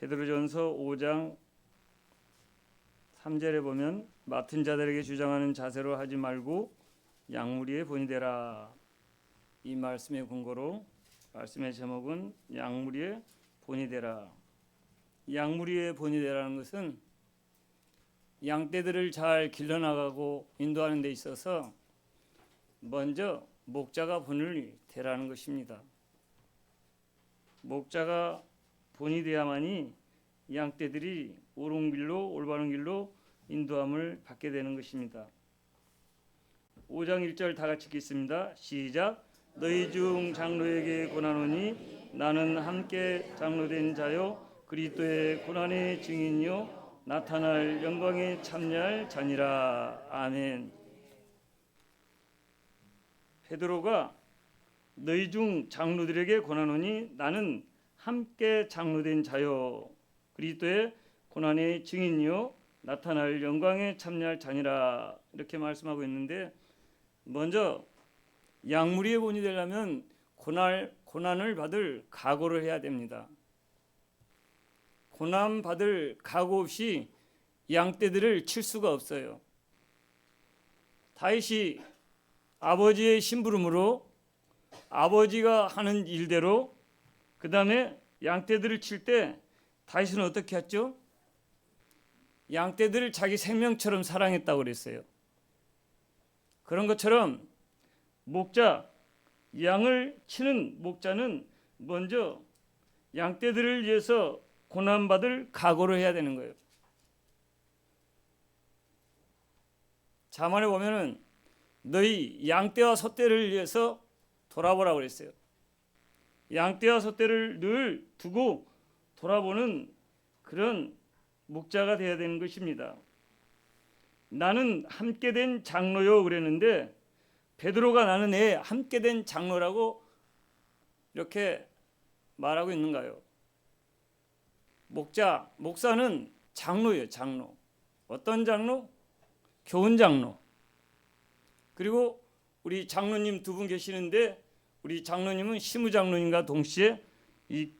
베드로전서 5장 3절에 보면 맡은 자들에게 주장하는 자세로 하지 말고 양무리의 본이 되라. 이 말씀의 근거로 말씀의 제목은 양무리의 본이 되라. 양무리의 본이 되라는 것은 양떼들을 잘 길러나가고 인도하는 데 있어서 먼저 목자가 본을 되라는 것입니다. 목자가 본이 되야만이 양떼들이 옳은 길로 올바른 길로 인도함을 받게 되는 것입니다. 5장 1절 다 같이 읽겠습니다. 시작. 너희 중 장로에게 권하노니 나는 함께 장로된 자요 그리스도의 고난의 증인이요 나타날 영광에 참여할 자니라. 아멘. 베드로가 너희 중 장로들에게 권하노니 나는 함께 장로된 자요 그리스도의 고난의 증인이요 나타날 영광에 참여할 자니라. 이렇게 말씀하고 있는데, 먼저 양무리의 본이 되려면 고난을 받을 각오를 해야 됩니다. 고난 받을 각오 없이 양떼들을 칠 수가 없어요. 다윗이 아버지의 심부름으로 아버지가 하는 일대로 그 다음에 양떼들을 칠 때 다윗은 어떻게 했죠? 양떼들을 자기 생명처럼 사랑했다고 그랬어요. 그런 것처럼 양을 치는 목자는 먼저 양떼들을 위해서 고난받을 각오를 해야 되는 거예요. 자문에 보면은 너희 양떼와 소떼를 위해서 돌아보라고 그랬어요. 양떼와 소떼를 늘 두고 돌아보는 그런 목자가 되어야 되는 것입니다. 나는 함께 된 장로요 그랬는데, 베드로가 나는 함께 된 장로라고 이렇게 말하고 있는가요? 목사는 장로예요. 장로. 어떤 장로? 교훈 장로. 그리고 우리 장로님 두 분 계시는데, 우리 장로님은 시무장로님과 동시에 이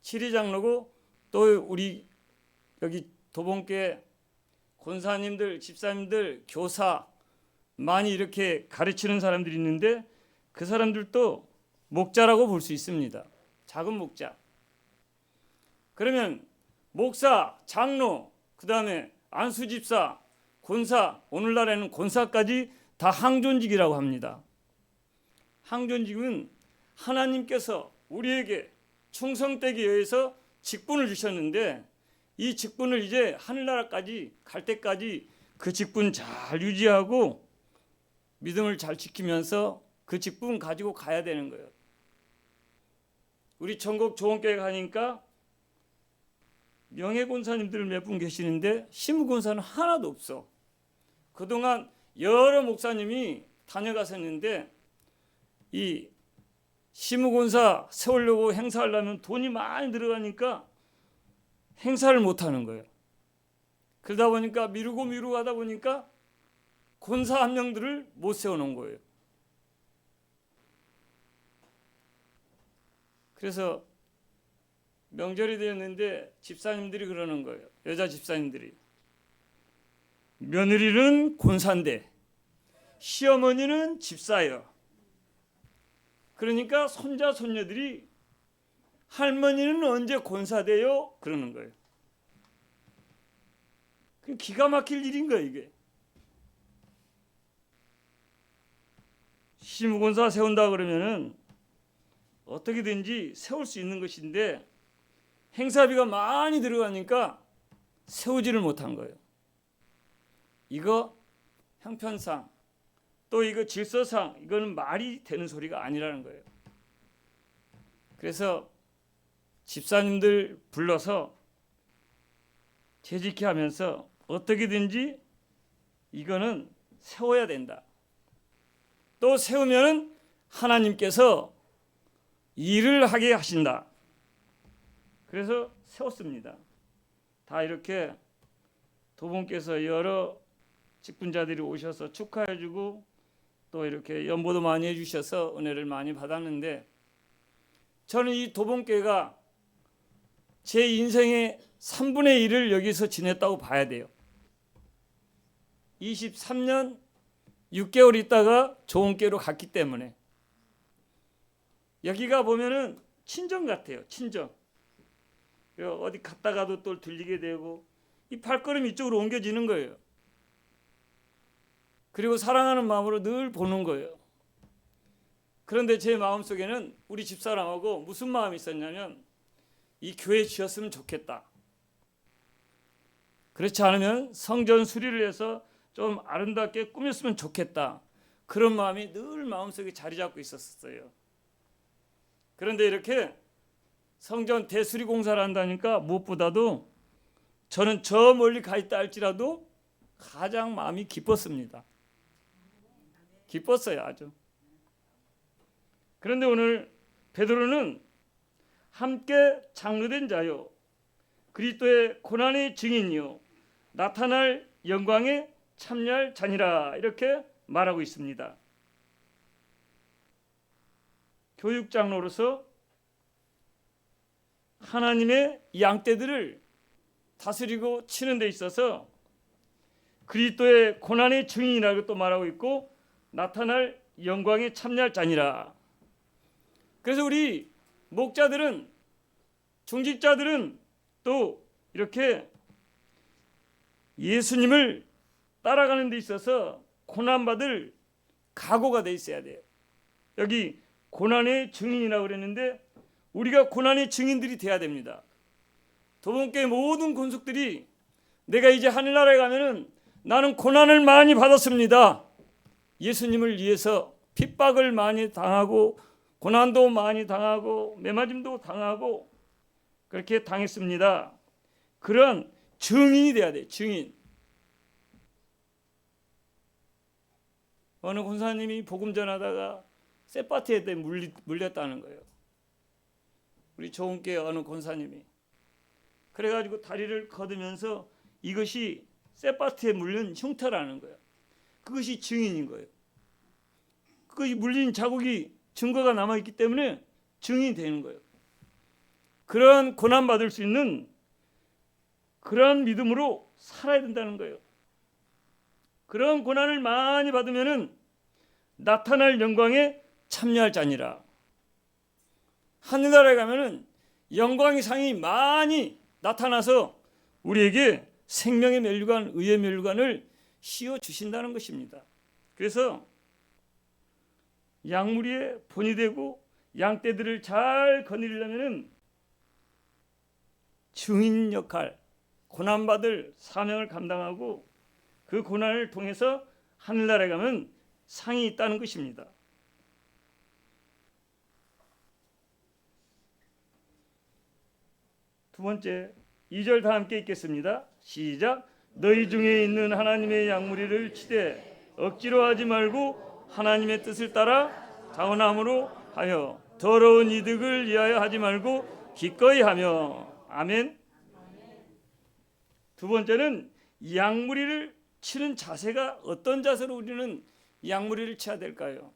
칠의장로고, 또 우리 여기 도봉교회 권사님들, 집사님들, 교사 많이 이렇게 가르치는 사람들이 있는데, 그 사람들도 목자라고 볼 수 있습니다. 작은 목자. 그러면 목사, 장로, 그 다음에 안수집사, 권사, 오늘날에는 권사까지 다 항존직이라고 합니다. 항존직은 하나님께서 우리에게 충성되기 위해서 직분을 주셨는데, 이 직분을 이제 하늘나라까지 갈 때까지 그 직분 잘 유지하고 믿음을 잘 지키면서 그 직분 가지고 가야 되는 거예요. 우리 전국 조원교회 가니까 명예권사님들 몇 분 계시는데 시무권사는 하나도 없어. 그동안 여러 목사님이 다녀가셨는데 이 시무권사 세우려고 행사하려면 돈이 많이 들어가니까 행사를 못하는 거예요. 그러다 보니까 미루고 하다 보니까 권사 한 명들을 못 세워놓은 거예요. 그래서 명절이 되었는데 집사님들이 그러는 거예요. 여자 집사님들이. 며느리는 권사인데 시어머니는 집사예요. 그러니까 손자 손녀들이 할머니는 언제 권사 돼요? 그러는 거예요. 기가 막힐 일인 거예요, 이게. 시무권사 세운다 그러면은 어떻게든지 세울 수 있는 것인데 행사비가 많이 들어가니까 세우지를 못한 거예요. 이거 형편상 또 이거 질서상 이거는 말이 되는 소리가 아니라는 거예요. 그래서 집사님들 불러서 재직해 하면서 어떻게든지 이거는 세워야 된다. 또 세우면은 하나님께서 일을 하게 하신다. 그래서 세웠습니다. 다 이렇게 도봉께서 여러 직분자들이 오셔서 축하해주고 또 이렇게 연보도 많이 해주셔서 은혜를 많이 받았는데, 저는 이 도봉교회가 제 인생의 3분의 1을 여기서 지냈다고 봐야 돼요. 23년 6개월 있다가 조은교회로 갔기 때문에 여기가 보면은 친정 같아요. 친정. 어디 갔다가도 또 들리게 되고 이 발걸음 이쪽으로 옮겨지는 거예요. 그리고 사랑하는 마음으로 늘 보는 거예요. 그런데 제 마음속에는 우리 집사람하고 무슨 마음이 있었냐면 이 교회 지었으면 좋겠다. 그렇지 않으면 성전 수리를 해서 좀 아름답게 꾸몄으면 좋겠다. 그런 마음이 늘 마음속에 자리 잡고 있었어요. 그런데 이렇게 성전 대수리 공사를 한다니까 무엇보다도 저는 저 멀리 가 있다 할지라도 가장 마음이 기뻤습니다. 기뻤어요, 아주. 그런데 오늘 베드로는 함께 장로된 자요 그리스도의 고난의 증인이요 나타날 영광에 참여할 자니라 이렇게 말하고 있습니다. 교육장로로서 하나님의 양떼들을 다스리고 치는 데 있어서 그리스도의 고난의 증인이라고 또 말하고 있고 나타날 영광에 참여할 자니라. 그래서 우리 목자들은 중직자들은 또 이렇게 예수님을 따라가는 데 있어서 고난받을 각오가 돼 있어야 돼요. 여기 고난의 증인이라고 그랬는데 우리가 고난의 증인들이 돼야 됩니다. 도봉교회 모든 권속들이 내가 이제 하늘나라에 가면은 나는 고난을 많이 받았습니다. 예수님을 위해서 핍박을 많이 당하고 고난도 많이 당하고 매맞음도 당하고 그렇게 당했습니다. 그런 증인이 돼야 돼. 증인. 어느 권사님이 복음 전하다가 쇠바티에 물렸다는 거예요. 우리 조은교회 어느 권사님이. 그래가지고 다리를 걷으면서 이것이 쇠바티에 물린 흉터라는 거예요. 그것이 증인인 거예요. 그것이 물린 자국이 증거가 남아있기 때문에 증인이 되는 거예요. 그런 고난받을 수 있는 그런 믿음으로 살아야 된다는 거예요. 그런 고난을 많이 받으면은 나타날 영광에 참여할 자니라. 하늘나라에 가면은 영광의 상이 많이 나타나서 우리에게 생명의 멸류관, 의의 멸류관을 씌워 주신다는 것입니다. 그래서 양무리의 본이 되고 양떼들을 잘 거느리려면은 증인 역할, 고난받을 사명을 감당하고 그 고난을 통해서 하늘나라에 가면 상이 있다는 것입니다. 두 번째 2절 다 함께 읽겠습니다. 시작. 너희 중에 있는 하나님의 양무리를 치되 억지로 하지 말고 하나님의 뜻을 따라 자원함으로 하여 더러운 이득을 위하여 하지 말고 기꺼이 하며. 아멘. 두 번째는 양무리를 치는 자세가 어떤 자세로 우리는 양무리를 쳐야 될까요?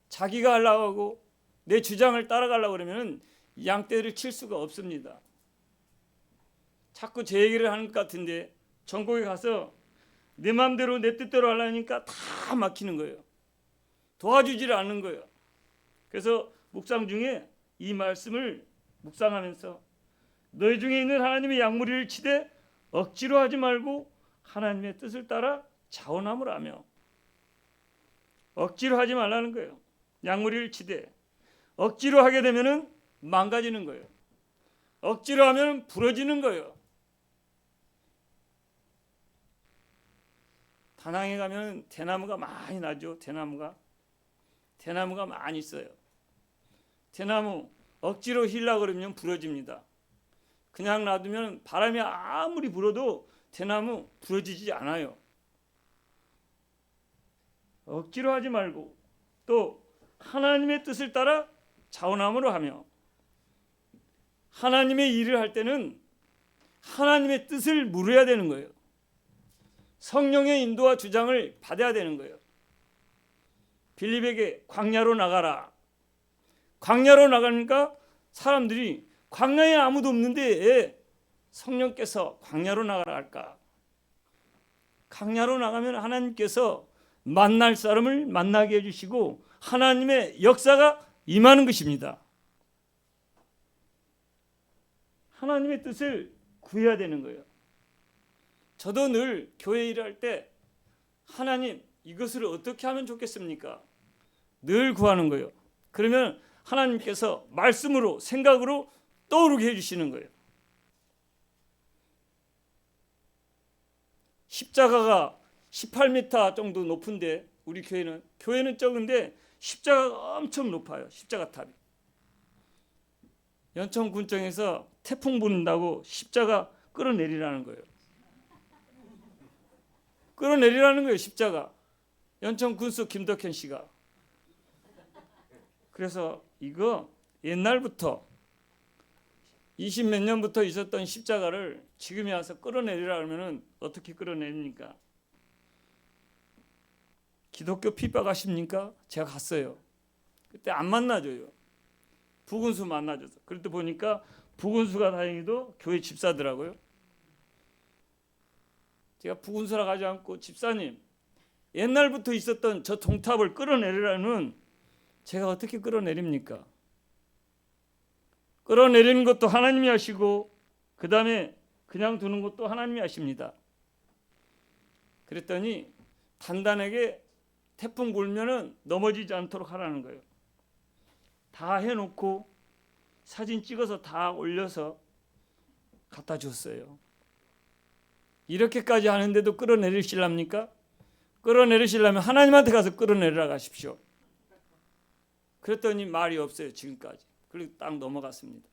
자기가 하려고 하고 내 주장을 따라가려고 그러면 양떼를 칠 수가 없습니다. 자꾸 제 얘기를 하는 것 같은데 전국에 가서 내 마음대로 내 뜻대로 하려니까 다 막히는 거예요. 도와주지를 않는 거예요. 그래서 묵상 중에 이 말씀을 묵상하면서 너희 중에 있는 하나님의 양무리를 치되 억지로 하지 말고 하나님의 뜻을 따라 자원함을 하며. 억지로 하지 말라는 거예요. 양무리를 치되 억지로 하게 되면은 망가지는 거예요. 억지로 하면 부러지는 거예요. 다낭에 가면 대나무가 많이 나죠. 대나무가 많이 있어요. 대나무 억지로 힐라 그러면 부러집니다. 그냥 놔두면 바람이 아무리 불어도 대나무 부러지지 않아요. 억지로 하지 말고 또 하나님의 뜻을 따라 자원함으로 하며. 하나님의 일을 할 때는 하나님의 뜻을 물어야 되는 거예요. 성령의 인도와 주장을 받아야 되는 거예요. 빌립에게 광야로 나가라. 광야로 나가니까 사람들이 광야에 아무도 없는데 왜 성령께서 광야로 나가라 할까? 광야로 나가면 하나님께서 만날 사람을 만나게 해주시고 하나님의 역사가 임하는 것입니다. 하나님의 뜻을 구해야 되는 거예요. 저도 늘 교회 일할 때 하나님 이것을 어떻게 하면 좋겠습니까? 늘 구하는 거예요. 그러면 하나님께서 말씀으로 생각으로 떠오르게 해주시는 거예요. 십자가가 18m 정도 높은데 우리 교회는 적은데 십자가가 엄청 높아요. 십자가 탑이. 연천군청에서 태풍 부는다고 십자가 끌어내리라는 거예요. 끌어내리라는 거예요. 십자가. 연천군수 김덕현 씨가. 그래서 이거 옛날부터 20몇 년부터 있었던 십자가를 지금에 와서 끌어내리라 하면은 어떻게 끌어내립니까? 기독교 핍박하십니까? 제가 갔어요. 그때 안 만나줘요. 부군수 만나줘서. 그때 보니까 부군수가 다행히도 교회 집사더라고요. 제가 부군수라 가지 않고 집사님 옛날부터 있었던 저 동탑을 끌어내리라는 제가 어떻게 끌어내립니까? 끌어내리는 것도 하나님이 하시고 그 다음에 그냥 두는 것도 하나님이 하십니다. 그랬더니 단단하게 태풍 불면은 넘어지지 않도록 하라는 거예요. 다 해놓고 사진 찍어서 다 올려서 갖다 줬어요. 이렇게까지 하는데도 끌어내리실랍니까? 끌어내리시려면 하나님한테 가서 끌어내리라 가십시오. 그랬더니 말이 없어요. 지금까지. 그리고 딱 넘어갔습니다.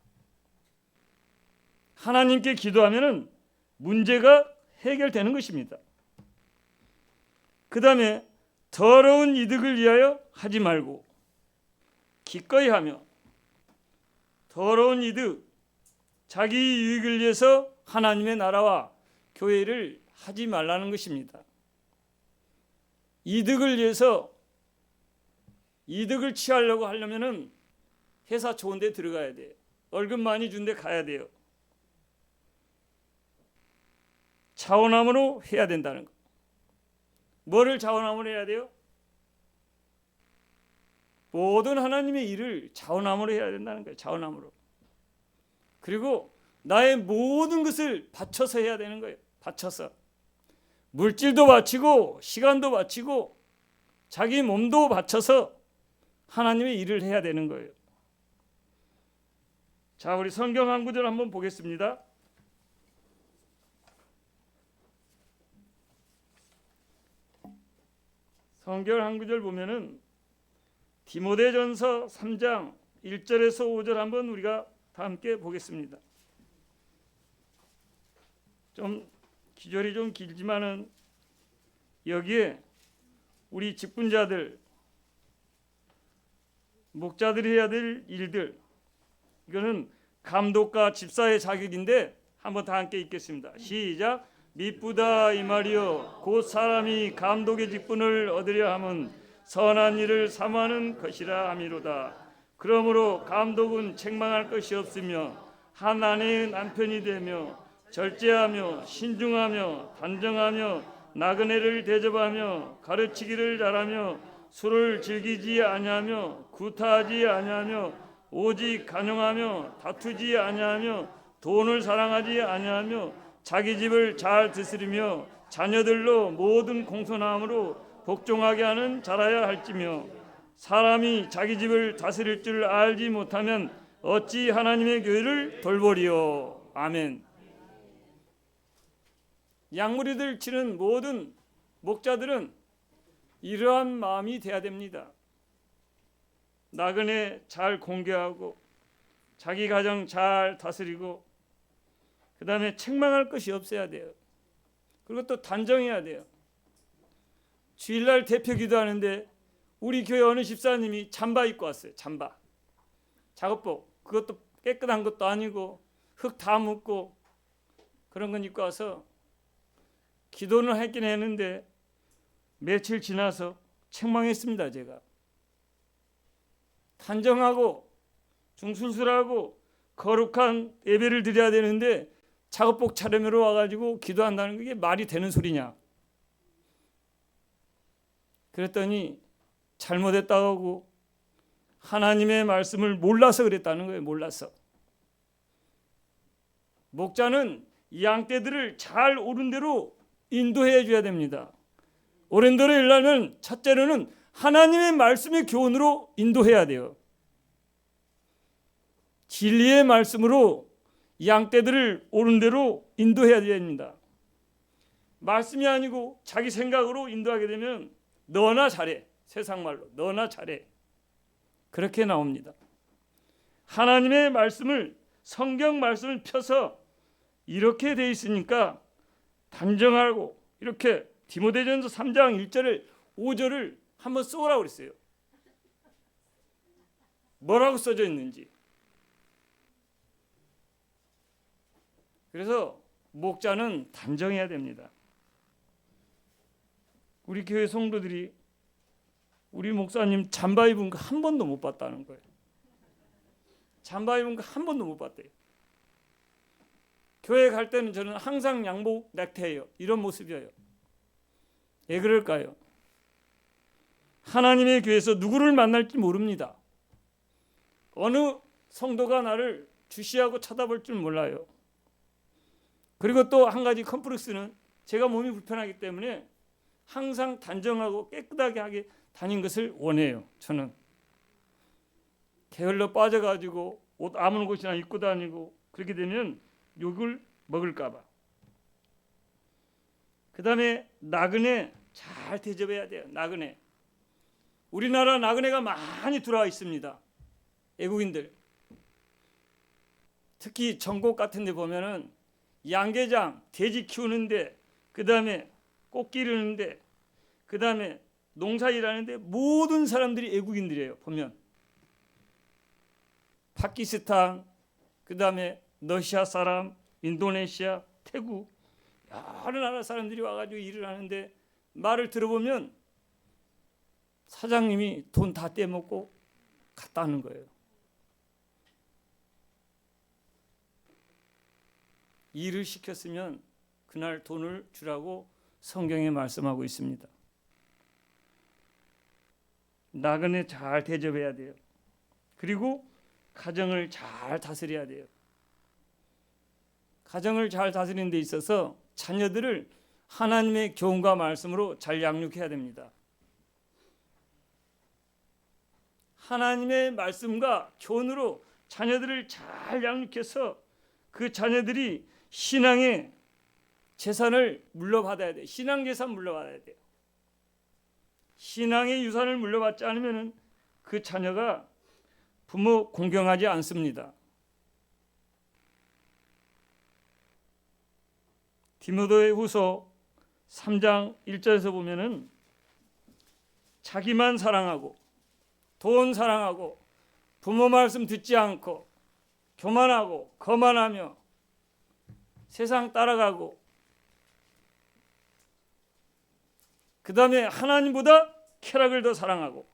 하나님께 기도하면은 문제가 해결되는 것입니다. 그 다음에 더러운 이득을 위하여 하지 말고 기꺼이 하며 더러운 이득, 자기 유익을 위해서 하나님의 나라와 교회를 하지 말라는 것입니다. 이득을 위해서 이득을 취하려고 하려면은 회사 좋은 데 들어가야 돼요. 월급 많이 준 데 가야 돼요. 자원함으로 해야 된다는 거. 뭐를 자원함으로 해야 돼요? 모든 하나님의 일을 자원함으로 해야 된다는 거예요. 자원함으로. 그리고 나의 모든 것을 바쳐서 해야 되는 거예요. 바쳐서. 물질도 바치고 시간도 바치고 자기 몸도 바쳐서 하나님의 일을 해야 되는 거예요. 자, 우리 성경 한 구절 한번 보겠습니다. 성경 한 구절 보면은 디모데전서 3장 1절에서 5절 한번 우리가 다 함께 보겠습니다. 좀 기절이 좀 길지만은 여기에 우리 직분자들, 목자들이 해야 될 일들, 이거는 감독과 집사의 자격인데 한번 다 함께 읽겠습니다. 시작. 미쁘다 이 말이요 곧 사람이 감독의 직분을 얻으려 함은 선한 일을 사모하는 것이라 함이로다. 그러므로 감독은 책망할 것이 없으며 한 아내의 남편이 되며 절제하며 신중하며 단정하며 나그네를 대접하며 가르치기를 잘하며 술을 즐기지 아니하며 구타하지 아니하며 오직 간용하며 다투지 아니하며 돈을 사랑하지 아니하며 자기 집을 잘 다스리며 자녀들로 모든 공손함으로 복종하게 하는 자라야 할지며 사람이 자기 집을 다스릴 줄 알지 못하면 어찌 하나님의 교회를 돌보리요. 아멘. 양무리들 치는 모든 목자들은 이러한 마음이 돼야 됩니다. 나그네 잘 공개하고 자기 가정 잘 다스리고 그 다음에 책망할 것이 없어야 돼요. 그리고 또 단정해야 돼요. 주일날 대표 기도하는데 우리 교회 어느 집사님이 잠바 입고 왔어요. 잠바 작업복, 그것도 깨끗한 것도 아니고 흙 다 묻고 그런 건 입고 와서 기도는 했긴 했는데 며칠 지나서 책망했습니다. 제가 단정하고 중순수라고 거룩한 예배를 드려야 되는데 작업복 차림으로 와가지고 기도한다는 게 말이 되는 소리냐. 그랬더니 잘못했다고 하고 하나님의 말씀을 몰라서 그랬다는 거예요. 몰라서. 목자는 양떼들을 잘 옳은 대로 인도해 줘야 됩니다. 옳은 대로 일하면 첫째로는 하나님의 말씀의 교훈으로 인도해야 돼요. 진리의 말씀으로 양떼들을 옳은 대로 인도해야 됩니다. 말씀이 아니고 자기 생각으로 인도하게 되면 너나 잘해. 세상 말로 너나 잘해. 그렇게 나옵니다. 하나님의 말씀을 성경 말씀을 펴서 이렇게 돼 있으니까 단정하고 이렇게 디모데전서 3장 1절을 5절을 한번 써오라고 그랬어요. 뭐라고 써져 있는지. 그래서 목자는 단정해야 됩니다. 우리 교회 성도들이 우리 목사님 잠바 입은 거 한 번도 못 봤다는 거예요. 잠바 입은 거 한 번도 못 봤대요. 교회 갈 때는 저는 항상 양복 넥타이예요. 이런 모습이에요. 왜 그럴까요? 하나님의 교회에서 누구를 만날지 모릅니다. 어느 성도가 나를 주시하고 쳐다볼 줄 몰라요. 그리고 또 한 가지 컴플렉스는 제가 몸이 불편하기 때문에 항상 단정하고 깨끗하게 하게 다닌 것을 원해요. 저는 게을러 빠져가지고 옷 아무런 곳이나 입고 다니고 그렇게 되면 욕을 먹을까 봐. 그 다음에 나그네 잘 대접해야 돼요. 나그네. 우리나라 나그네가 많이 들어와 있습니다. 외국인들. 특히 전국 같은 데 보면은 양계장, 돼지 키우는데, 그 다음에 꽃 기르는데, 그 다음에 농사 일하는데 모든 사람들이 외국인들이에요. 보면 파키스탄, 그 다음에 러시아 사람, 인도네시아, 태국 여러 나라 사람들이 와가지고 일을 하는데 말을 들어보면 사장님이 돈 다 떼먹고 갔다는 거예요. 일을 시켰으면 그날 돈을 주라고 성경에 말씀하고 있습니다. 나그네 잘 대접해야 돼요. 그리고 가정을 잘 다스려야 돼요. 가정을 잘 다스리는 데 있어서 자녀들을 하나님의 교훈과 말씀으로 잘 양육해야 됩니다. 하나님의 말씀과 교훈으로 자녀들을 잘 양육해서 그 자녀들이 신앙의 재산을 물려받아야 돼요. 신앙 재산 물려받아야 돼요. 신앙의 유산을 물려받지 않으면 그 자녀가 부모 공경하지 않습니다. 디모데후서 3장 1절에서 보면은 자기만 사랑하고 돈 사랑하고 부모 말씀 듣지 않고 교만하고 거만하며 세상 따라가고 그 다음에 하나님보다 쾌락을 더 사랑하고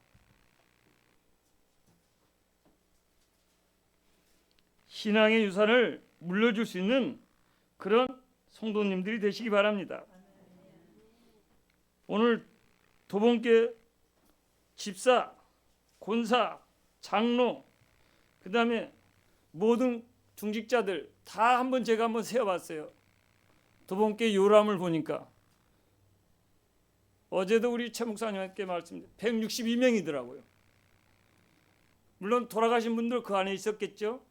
신앙의 유산을 물려줄 수 있는 그런 성도님들이 되시기 바랍니다. 오늘 도봉교회 집사, 권사, 장로, 그 다음에 모든 중직자들 다 제가 한번 세어봤어요. 도봉교회 요람을 보니까 어제도 우리 최 목사님께 말씀 162명이더라고요. 물론 돌아가신 분들 그 안에 있었겠죠.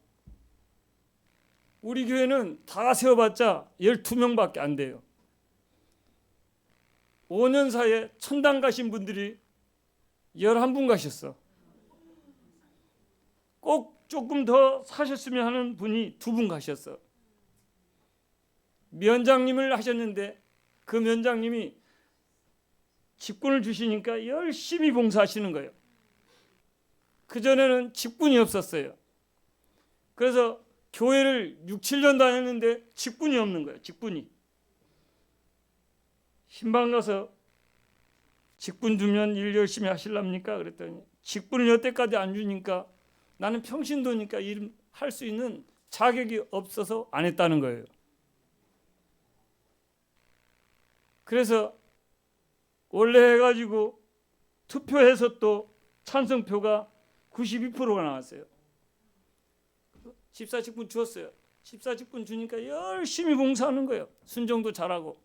우리 교회는 다 세어봤자 12명밖에 안 돼요. 5년 사이에 천당 가신 분들이 11분 가셨어. 꼭 조금 더 사셨으면 하는 분이 2분 가셨어. 면장님을 하셨는데 그 면장님이 직분을 주시니까 열심히 봉사하시는 거예요. 그전에는 직분이 없었어요. 그래서 교회를 6, 7년 다녔는데 직분이 없는 거예요. 직분이. 신방 가서 직분 주면 일 열심히 하실랍니까? 그랬더니 직분을 여태까지 안 주니까 나는 평신도니까 일 할 수 있는 자격이 없어서 안 했다는 거예요. 그래서 원래 해가지고 투표해서 또 찬성표가 92%가 나왔어요. 14직분 주었어요. 14직분 주니까 열심히 봉사하는 거예요. 순종도 잘하고.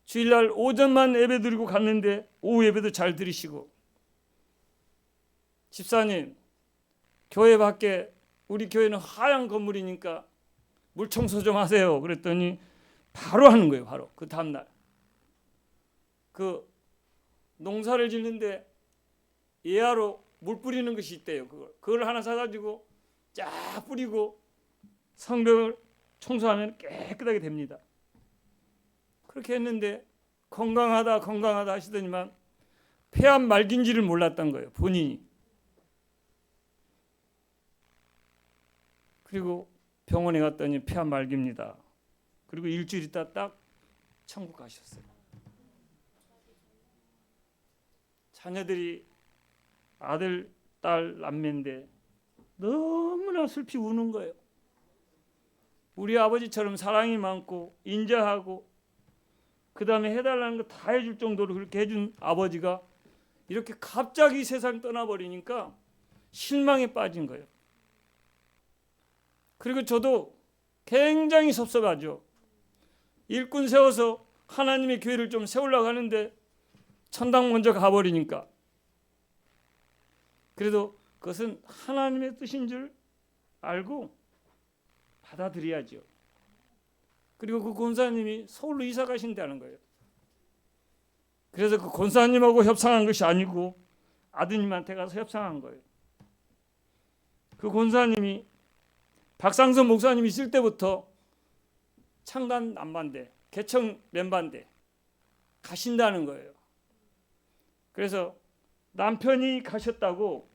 주일날 오전만 예배 드리고 갔는데 오후 예배도 잘 드리시고. 집사님, 교회 밖에 우리 교회는 하얀 건물이니까 물 청소 좀 하세요. 그랬더니 바로 하는 거예요. 바로 그 다음날. 그 농사를 짓는데 예하로 물 뿌리는 것이 있대요. 그걸 하나 사가지고 쫙 뿌리고 성벽을 청소하면 깨끗하게 됩니다. 그렇게 했는데 건강하다 하시더니만 폐암 말기인지를 몰랐던 거예요. 본인이. 그리고 병원에 갔더니 폐암 말기입니다. 그리고 일주일 있다 딱 천국 가셨어요. 자녀들이 아들, 딸, 남매인데 너무나 슬피 우는 거예요. 우리 아버지처럼 사랑이 많고 인자하고 그 다음에 해달라는 거 다 해줄 정도로 그렇게 해준 아버지가 이렇게 갑자기 세상 떠나버리니까 실망에 빠진 거예요. 그리고 저도 굉장히 섭섭하죠. 일꾼 세워서 하나님의 교회를 좀 세우려고 하는데 천당 먼저 가버리니까. 그래도 그것은 하나님의 뜻인 줄 알고 받아들여야죠. 그리고 그 권사님이 서울로 이사 가신다는 거예요. 그래서 그 권사님하고 협상한 것이 아니고 아드님한테 가서 협상한 거예요. 그 권사님이 박상선 목사님 있을 때부터 창단 남반대, 개청 맨반대 가신다는 거예요. 그래서 남편이 가셨다고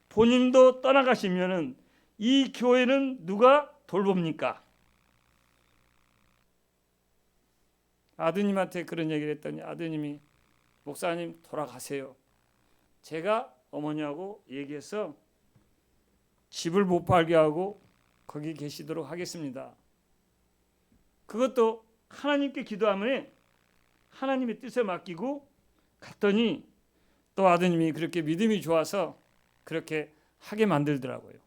본인도 떠나가시면은 이 교회는 누가 돌봅니까? 아드님한테 그런 얘기를 했더니 아드님이 목사님 돌아가세요. 제가 어머니하고 얘기해서 집을 못 팔게 하고 거기 계시도록 하겠습니다. 그것도 하나님께 기도하면 하나님의 뜻에 맡기고 갔더니 또 아드님이 그렇게 믿음이 좋아서 그렇게 하게 만들더라고요.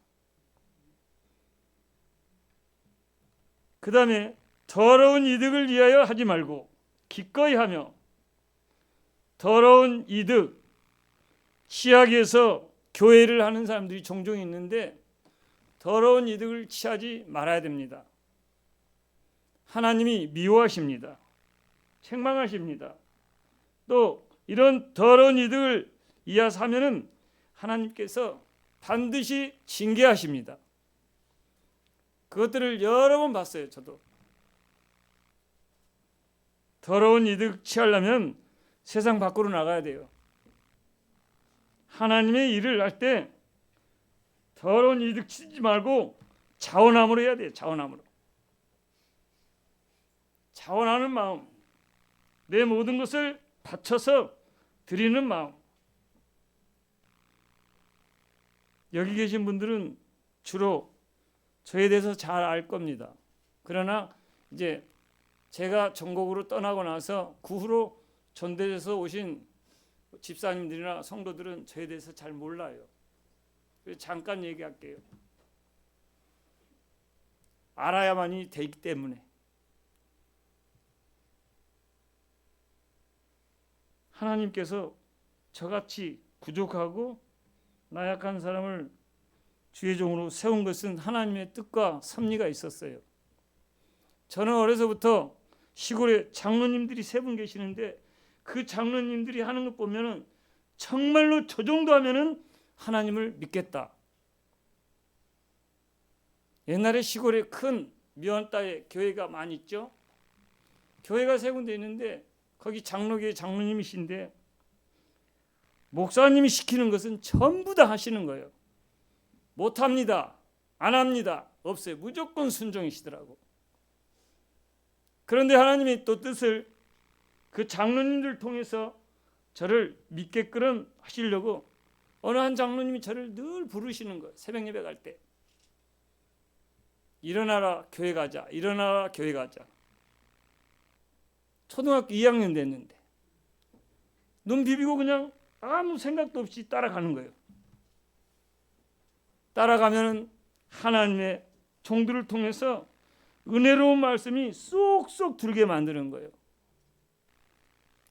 그 다음에 더러운 이득을 위하여 하지 말고 기꺼이 하며 더러운 이득, 치하기에서 교회를 하는 사람들이 종종 있는데 더러운 이득을 취하지 말아야 됩니다. 하나님이 미워하십니다. 책망하십니다. 또 이런 더러운 이득을 이하사면은 하나님께서 반드시 징계하십니다. 그것들을 여러 번 봤어요. 저도. 더러운 이득 취하려면 세상 밖으로 나가야 돼요. 하나님의 일을 할 때 더러운 이득 취지 말고 자원함으로 해야 돼요. 자원함으로. 자원하는 마음, 내 모든 것을 바쳐서 드리는 마음. 여기 계신 분들은 주로 저에 대해서 잘 알 겁니다. 그러나 이제 제가 전국으로 떠나고 나서 그 후로 전대에서 오신 집사님들이나 성도들은 저에 대해서 잘 몰라요. 그래서 잠깐 얘기할게요. 알아야만이 되기 때문에. 하나님께서 저같이 부족하고 나약한 사람을 주의 종으로 세운 것은 하나님의 뜻과 섭리가 있었어요. 저는 어려서부터 시골에 장로님들이 세 분 계시는데 그 장로님들이 하는 것 보면은 정말로 저 정도 하면은 하나님을 믿겠다. 옛날에 시골에 큰 미원따에 교회가 많이 있죠. 교회가 세 군데 있는데 거기 장로교회 장로님이신데 목사님이 시키는 것은 전부 다 하시는 거예요. 못합니다. 안 합니다. 없어요. 무조건 순종이시더라고. 그런데 하나님이 또 뜻을 그 장로님들 통해서 저를 믿게끔 하시려고 어느 한 장로님이 저를 늘 부르시는 거예요. 새벽 예배 갈 때. 일어나라 교회 가자. 일어나라 교회 가자. 초등학교 2학년 됐는데 눈 비비고 그냥 아무 생각도 없이 따라가는 거예요. 따라가면 하나님의 종들을 통해서 은혜로운 말씀이 쏙쏙 들게 만드는 거예요.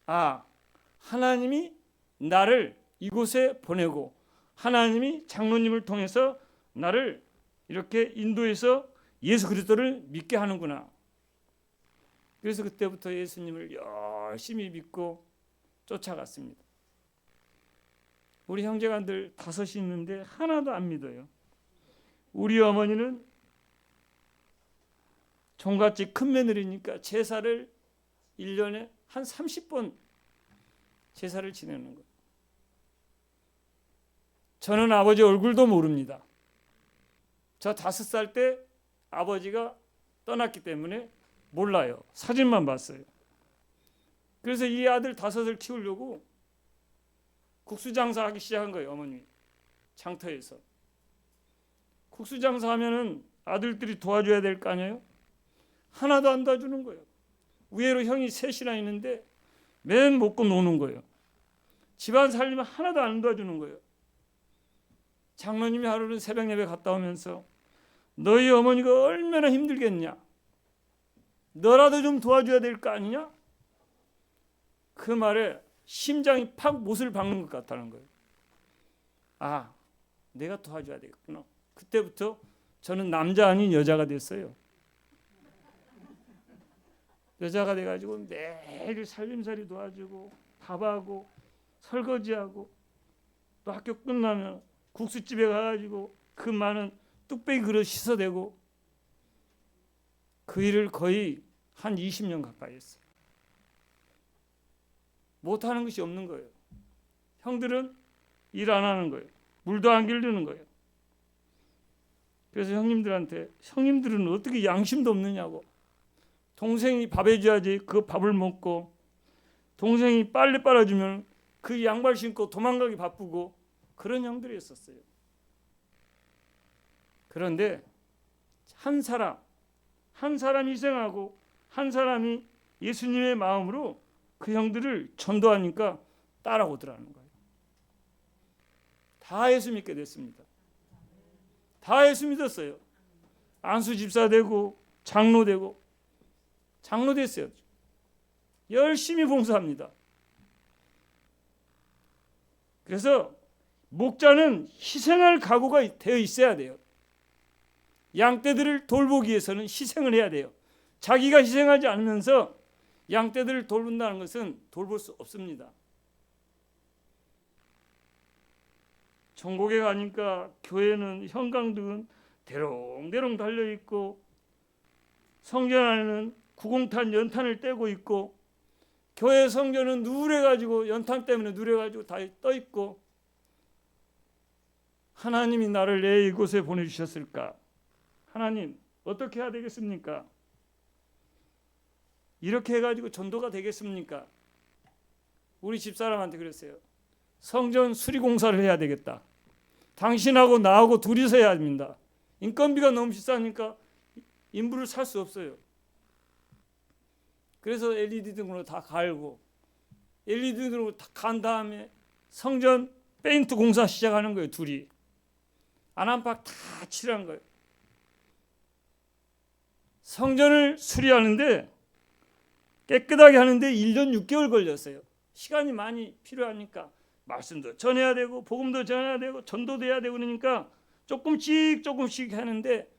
아, 하나님이 나를 이곳에 보내고 하나님이 장로님을 통해서 나를 이렇게 인도해서 예수 그리스도를 믿게 하는구나. 그래서 그때부터 예수님을 열심히 믿고 쫓아갔습니다. 우리 형제간들 5이 있는데 하나도 안 믿어요. 우리 어머니는 종갓집 큰 며느리니까 제사를 1년에 한 30번 제사를 지내는 거예요. 저는 아버지 얼굴도 모릅니다. 저 5살 때 아버지가 떠났기 때문에 몰라요. 사진만 봤어요. 그래서 이 아들 5을 키우려고 국수 장사하기 시작한 거예요. 어머니 장터에서. 국수 장사하면은 아들들이 도와줘야 될 거 아니에요. 하나도 안 도와주는 거예요. 위에로 형이 3이나 있는데 맨 먹고 노는 거예요. 집안 살림은 하나도 안 도와주는 거예요. 장로님이 하루는 새벽 예배 갔다 오면서 너희 어머니가 얼마나 힘들겠냐. 너라도 좀 도와줘야 될 거 아니냐. 그 말에 심장이 팍 못을 박는 것 같다는 거예요. 아, 내가 도와줘야 되겠구나. 그때부터 저는 남자 아닌 여자가 됐어요. 여자가 돼가지고 매일 살림살이 도와주고 밥하고 설거지하고 또 학교 끝나면 국수집에 가가지고 그 많은 뚝배기 그릇 씻어대고 그 일을 거의 한 20년 가까이 했어요. 못하는 것이 없는 거예요. 형들은 일 안 하는 거예요. 물도 안 길르는 거예요. 그래서 형님들한테 형님들은 어떻게 양심도 없느냐고. 동생이 밥 해줘야지 그 밥을 먹고 동생이 빨래 빨아주면 그 양말 신고 도망가기 바쁘고 그런 형들이었었어요. 그런데 한 사람이 희생하고 한 사람이 예수님의 마음으로 그 형들을 전도하니까 따라오더라는 거예요. 다 예수 믿게 됐습니다. 다 예수 믿었어요. 안수 집사 되고 장로 되고 장로 됐어요. 열심히 봉사합니다. 그래서 목자는 희생할 각오가 되어 있어야 돼요. 양떼들을 돌보기 위해서는 희생을 해야 돼요. 자기가 희생하지 않으면서 양떼들을 돌본다는 것은 돌볼 수 없습니다. 전국에 가니까 교회는 형광등은 대롱대롱 달려있고 성전 안에는 구공탄 연탄을 떼고 있고 교회 성전은 누래가지고 연탄 때문에 누래가지고 다 떠있고 하나님이 나를 왜 이곳에 보내주셨을까? 하나님 어떻게 해야 되겠습니까? 이렇게 해가지고 전도가 되겠습니까? 우리 집사람한테 그랬어요. 성전 수리공사를 해야 되겠다. 당신하고 나하고 둘이서 해야 합니다. 인건비가 너무 비싸니까 인부를 살 수 없어요. 그래서 LED 등으로 다 갈고 LED 등으로 다 간 다음에 성전 페인트 공사 시작하는 거예요. 둘이 안안박 다 칠한 거예요. 성전을 수리하는데 깨끗하게 하는데 1년 6개월 걸렸어요. 시간이 많이 필요하니까 말씀도 전해야 되고 복음도 전해야 되고 전도도 해야 되고 그러니까 조금씩 하는데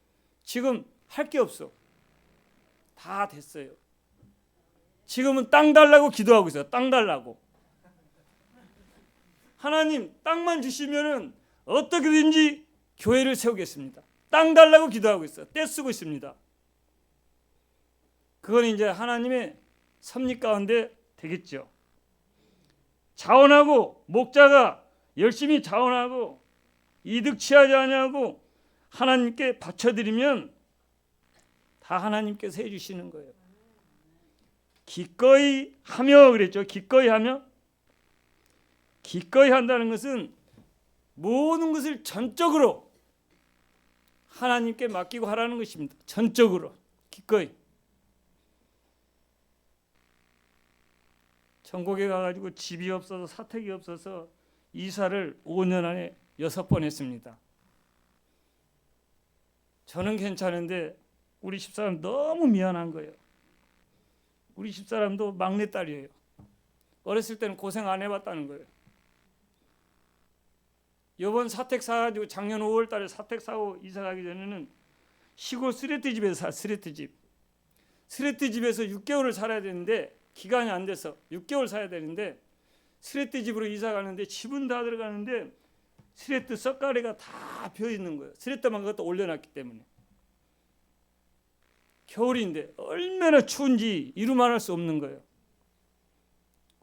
지금 할 게 없어. 다 됐어요. 지금은 땅 달라고 기도하고 있어요. 땅 달라고. 하나님 땅만 주시면은 어떻게든지 교회를 세우겠습니다. 땅 달라고 기도하고 있어요. 떼쓰고 있습니다. 그건 이제 하나님의 섭리 가운데 되겠죠. 자원하고 목자가 열심히 자원하고 이득 취하지 아니하고 하나님께 바쳐드리면 다 하나님께서 해주시는 거예요. 기꺼이 하며 그랬죠. 기꺼이 하며. 기꺼이 한다는 것은 모든 것을 전적으로 하나님께 맡기고 하라는 것입니다. 전적으로 기꺼이. 전국에 가가지고 집이 없어서 사택이 없어서 이사를 5년 안에 6번 했습니다. 저는 괜찮은데 우리 집사람 너무 미안한 거예요. 우리 집사람도 막내딸이에요. 어렸을 때는 고생 안 해봤다는 거예요. 이번 사택 사가지고 작년 5월 달에 사택 사고 이사 가기 전에는 시골 스레트 집에서 살 스레트 집. 스레트 집에서 6개월을 살아야 되는데 기간이 안 돼서 6개월 살아야 되는데 스레트 집으로 이사 가는데 집은 다 들어가는데 스레트 썩가래가 다 비어 있는 거예요. 스레트만 갖다 올려놨기 때문에. 겨울인데 얼마나 추운지 이루 말할 수 없는 거예요.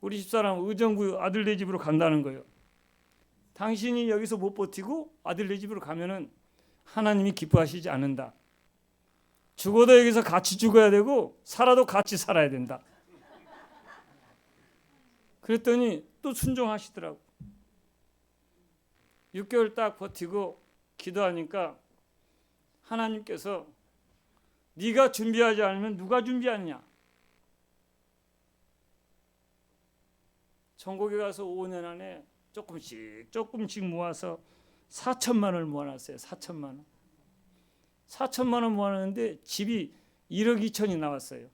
우리 집사람 의정부 아들네 집으로 간다는 거예요. 당신이 여기서 못 버티고 아들네 집으로 가면은 하나님이 기뻐하시지 않는다. 죽어도 여기서 같이 죽어야 되고 살아도 같이 살아야 된다. 그랬더니 또 순종하시더라고. 6개월 딱 버티고 기도하니까 하나님께서 네가 준비하지 않으면 누가 준비하느냐. 전국에 가서 5년 안에 조금씩 모아서 4천만 원을 모아놨어요. 4천만 원. 4천만 원 모아놨는데 집이 1억 2천이 나왔어요.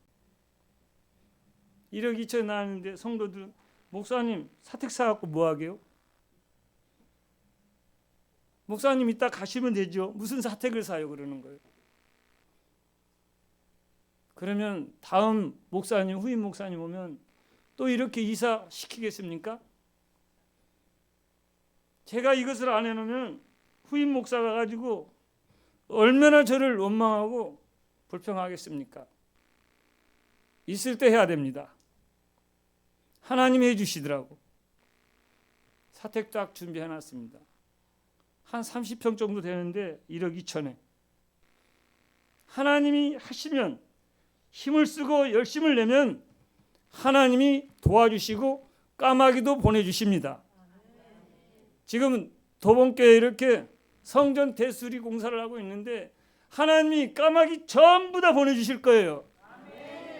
1억 2천이 나왔는데 성도들은 목사님 사택 사갖고 뭐 하게요? 목사님 이따 가시면 되죠. 무슨 사택을 사요? 그러는 거예요. 그러면 다음 목사님, 후임 목사님 오면 또 이렇게 이사 시키겠습니까? 제가 이것을 안 해놓으면 후임 목사가 가지고 얼마나 저를 원망하고 불평하겠습니까? 있을 때 해야 됩니다. 하나님이 해주시더라고. 사택 딱 준비해놨습니다. 한 30평 정도 되는데 1억 2천에. 하나님이 하시면 힘을 쓰고 열심을 내면 하나님이 도와주시고 까마귀도 보내주십니다. 지금 도봉교회 이렇게 성전 대수리 공사를 하고 있는데 하나님이 까마귀 전부 다 보내주실 거예요.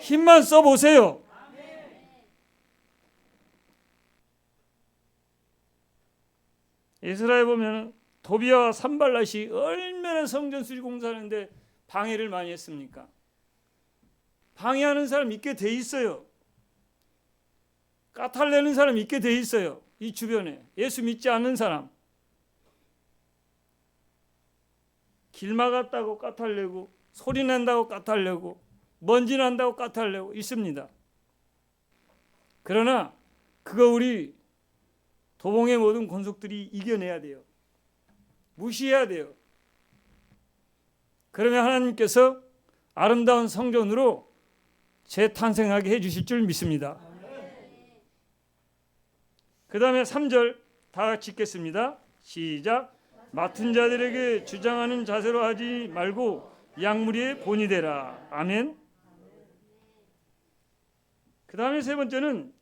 힘만 써보세요. 에스라에 보면 도비아와 산발랏이 얼마나 성전 수리 공사하는데 방해를 많이 했습니까? 방해하는 사람 있게 돼 있어요. 까탈내는 사람 있게 돼 있어요. 이 주변에 예수 믿지 않는 사람. 길 막았다고 까탈내고 소리 난다고 까탈내고 먼지 난다고 까탈내고 있습니다. 그러나 그거 우리 도봉의 모든 권속들이 이겨내야 돼요. 무시해야 돼요. 그러면 하나님께서 아름다운 성전으로 재탄생하게 해주실 줄 믿습니다. 그 다음에 3절 다 같이 읽겠습니다. 시작. 맡은 자들에게 주장하는 자세로 하지 말고 양무리의 본이 되라. 아멘. 그 다음에 세 번째는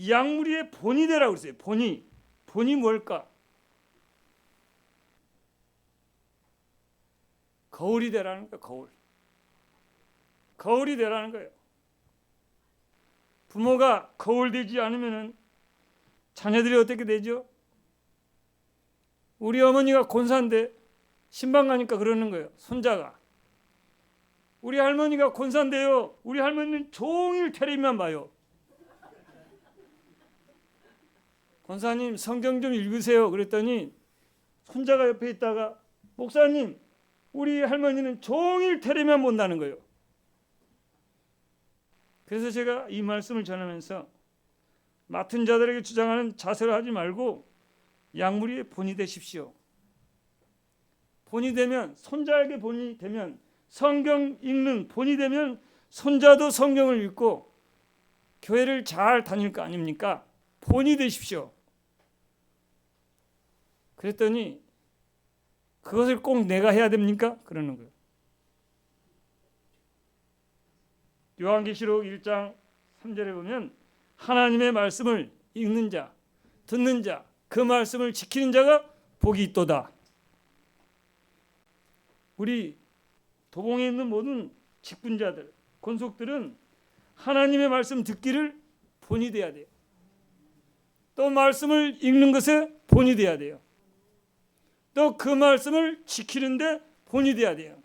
양무리의 본이 되라고 그랬어요. 본이 뭘까? 거울이 되라는 거예요. 거울이 되라는 거예요. 부모가 거울 되지 않으면 자녀들이 어떻게 되죠? 우리 어머니가 권사인데 신방 가니까 그러는 거예요. 손자가. 우리 할머니가 권사인데요. 우리 할머니는 종일 텔레비만 봐요. 권사님 성경 좀 읽으세요. 그랬더니 손자가 옆에 있다가 목사님 우리 할머니는 종일 텔레비만 본다는 거예요. 그래서 제가 이 말씀을 전하면서 맡은 자들에게 주장하는 자세를 하지 말고 양무리의 본이 되십시오. 본이 되면 손자에게 본이 되면 성경 읽는 본이 되면 손자도 성경을 읽고 교회를 잘 다닐 거 아닙니까? 본이 되십시오. 그랬더니 그것을 꼭 내가 해야 됩니까? 그러는 거예요. 요한계시록 1장 3절에 보면 하나님의 말씀을 읽는 자, 듣는 자, 그 말씀을 지키는 자가 복이 있도다. 우리 도봉에 있는 모든 직분자들, 권속들은 하나님의 말씀 듣기를 본이 돼야 돼요. 또 말씀을 읽는 것에 본이 돼야 돼요. 또 그 말씀을 지키는데 본이 돼야 돼요.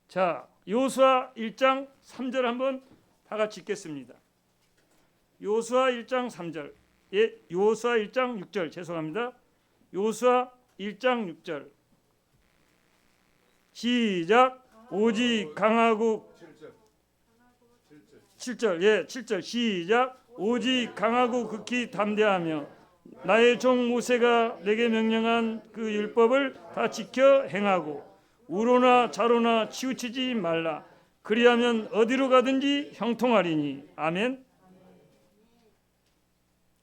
자, 여호수아 1장 3절 한번 다 같이 읽겠습니다. 여호수아 1장 3절. 예, 여호수아 1장 6절. 죄송합니다. 여호수아 1장 6절. 시작. 오직 강하고 7절. 예, 7절. 시작. 오직 강하고 극히 담대하며 나의 종 모세가 내게 명령한 그 율법을 다 지켜 행하고 우로나 좌로나 치우치지 말라. 그리하면 어디로 가든지 형통하리니. 아멘.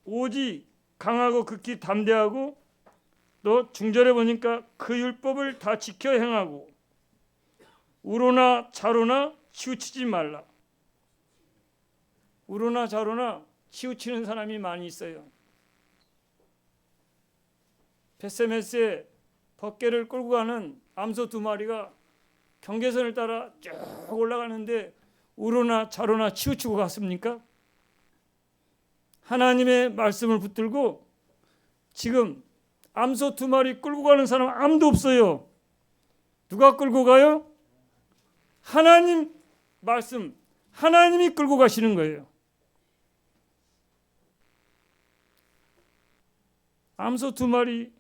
오직 강하고 극히 담대하고 또 중절에 보니까 그 율법을 다 지켜 행하고 우로나 좌로나 치우치지 말라. 우로나 좌로나 치우치는 사람이 많이 있어요. 벳세메스에 벗개를 끌고 가는 암소 2마리가 경계선을 따라 쭉 올라가는데 우로나 좌로나 치우치고 갔습니까? 하나님의 말씀을 붙들고 지금 암소 2마리 끌고 가는 사람 아무도 없어요. 누가 끌고 가요? 하나님 말씀, 하나님이 끌고 가시는 거예요. 암소 2마리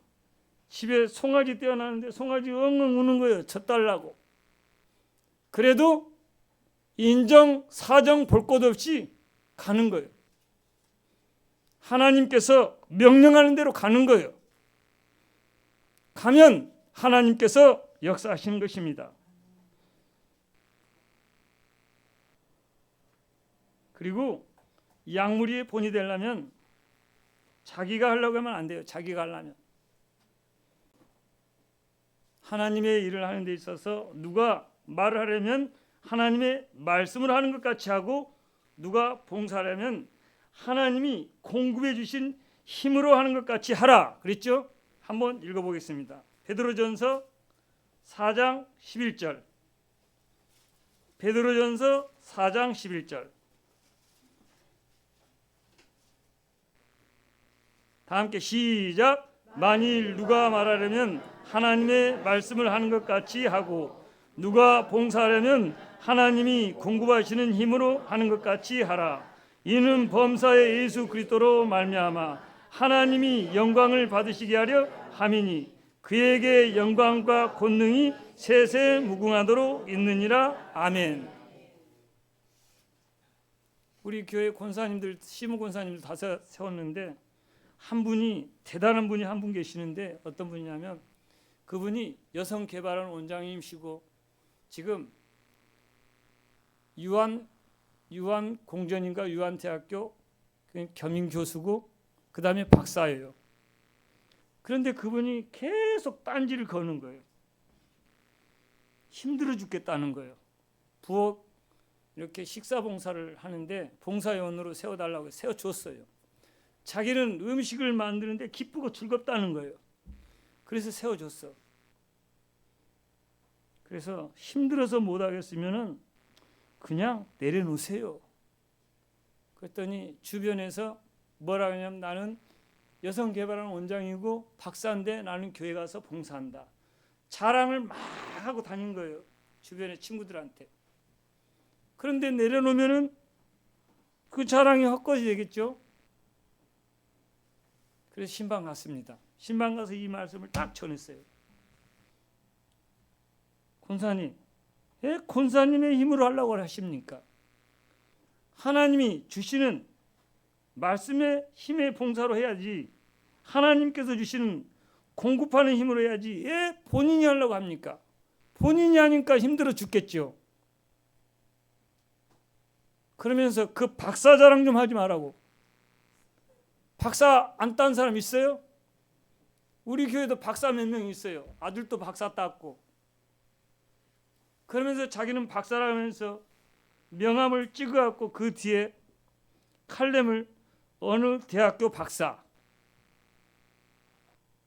집에 송아지 떼어나는데 송아지 엉엉 우는 거예요. 젖달라고. 그래도 인정 사정 볼 것 없이 가는 거예요. 하나님께서 명령하는 대로 가는 거예요. 가면 하나님께서 역사하시는 것입니다. 그리고 약물이의 본이 되려면 자기가 하려고 하면 안 돼요. 자기가 하려면. 하나님의 일을 하는 데 있어서 누가 말을 하려면 하나님의 말씀을 하는 것 같이 하고 누가 봉사하려면 하나님이 공급해 주신 힘으로 하는 것 같이 하라. 그랬죠? 한번 읽어보겠습니다. 베드로전서 4장 11절. 베드로전서 4장 11절. 다 함께 시작. 만일 누가 말하려면 하나님의 말씀을 하는 것 같이 하고 누가 봉사하려면 하나님이 공급하시는 힘으로 하는 것 같이 하라. 이는 범사의 예수 그리스도로 말미암아 하나님이 영광을 받으시게 하려 함이니 그에게 영광과 권능이 세세 무궁하도록 있느니라. 아멘. 우리 교회 권사님들, 시무 권사님들 다 세웠는데 한 분이 대단한 분이 한 분 계시는데 어떤 분이냐면 그분이 여성개발원 원장님이시고 지금 유한 공전인가 유한대학교 겸임 교수고 그 다음에 박사예요. 그런데 그분이 계속 딴지를 거는 거예요. 힘들어 죽겠다는 거예요. 부엌 이렇게 식사 봉사를 하는데 봉사요원으로 세워달라고 세워줬어요. 자기는 음식을 만드는데 기쁘고 즐겁다는 거예요. 그래서 세워줬어. 그래서 힘들어서 못하겠으면 그냥 내려놓으세요. 그랬더니 주변에서 뭐라 하냐면 나는 여성개발원 원장이고 박사인데 나는 교회 가서 봉사한다. 자랑을 막 하고 다닌 거예요. 주변의 친구들한테. 그런데 내려놓으면은 그 자랑이 헛것이 되겠죠. 그래서 신방 갔습니다. 신방 가서 이 말씀을 딱 전했어요. 권사님, 왜 권사님의 힘으로 하려고 하십니까? 하나님이 주시는 말씀의 힘의 봉사로 해야지 하나님께서 주시는 공급하는 힘으로 해야지 왜 본인이 하려고 합니까? 본인이 하니까 힘들어 죽겠죠. 그러면서 그 박사 자랑 좀 하지 말라고. 박사 안 딴 사람 있어요? 우리 교회도 박사 몇 명 있어요. 아들도 박사 땄고. 그러면서 자기는 박사라면서 명함을 찍어갖고 그 뒤에 칼렘을 어느 대학교 박사.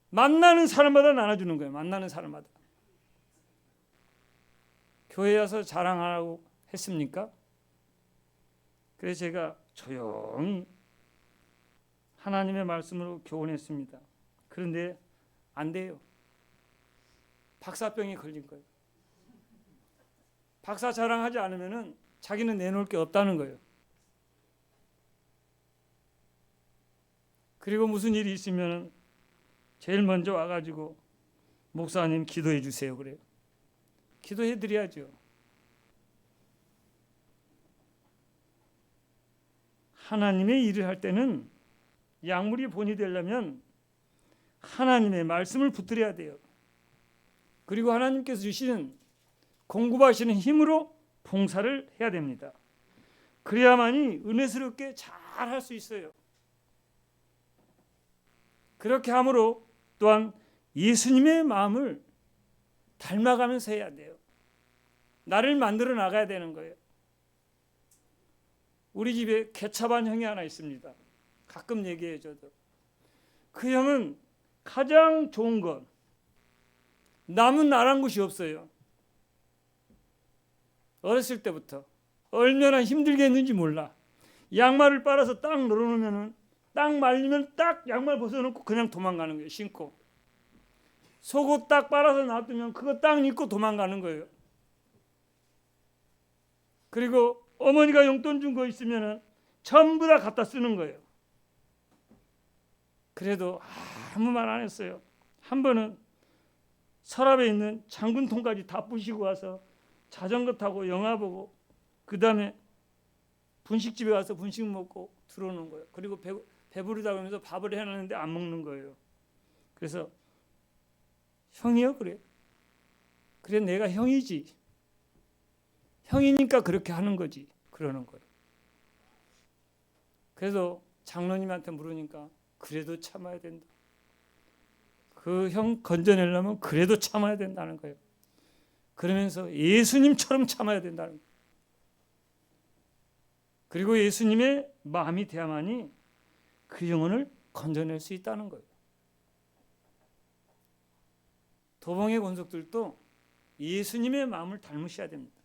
만나는 사람마다 나눠주는 거예요. 만나는 사람마다. 교회에 와서 자랑하라고 했습니까? 그래서 제가 조용히 하나님의 말씀으로 교훈했습니다. 그런데 안 돼요. 박사병이 걸린 거예요. 박사 자랑하지 않으면은 자기는 내놓을 게 없다는 거예요. 그리고 무슨 일이 있으면 제일 먼저 와가지고 목사님 기도해 주세요 그래요. 기도해 드려야죠. 하나님의 일을 할 때는 약물이 본이 되려면 하나님의 말씀을 붙들어야 돼요. 그리고 하나님께서 주시는 공급하시는 힘으로 봉사를 해야 됩니다. 그래야만이 은혜스럽게 잘 할 수 있어요. 그렇게 함으로 또한 예수님의 마음을 닮아가면서 해야 돼요. 나를 만들어 나가야 되는 거예요. 우리 집에 개차반 형이 하나 있습니다. 가끔 얘기해요. 저도. 그 형은 가장 좋은 건 남은 나란 것이 없어요. 어렸을 때부터 얼마나 힘들게 했는지 몰라. 양말을 빨아서 딱 널어놓으면 딱 말리면 딱 양말 벗어놓고 그냥 도망가는 거예요. 신고. 속옷 딱 빨아서 놔두면 그거 딱 입고 도망가는 거예요. 그리고 어머니가 용돈 준 거 있으면 전부 다 갖다 쓰는 거예요. 그래도 아무 말 안 했어요. 한 번은 서랍에 있는 장군통까지 다 부시고 와서 자전거 타고 영화 보고 그 다음에 분식집에 가서 분식 먹고 들어오는 거예요. 그리고 배부르다고 하면서 밥을 해놨는데 안 먹는 거예요. 그래서 형이요? 그래. 그래 내가 형이지. 형이니까 그렇게 하는 거지. 그러는 거예요. 그래서 장로님한테 물으니까 그래도 참아야 된다. 그 형 건져내려면 그래도 참아야 된다는 거예요. 그러면서 예수님처럼 참아야 된다는 거예요. 그리고 예수님의 마음이 돼야만이 그 영혼을 건져낼 수 있다는 거예요. 도봉의 권속들도 예수님의 마음을 닮으셔야 됩니다.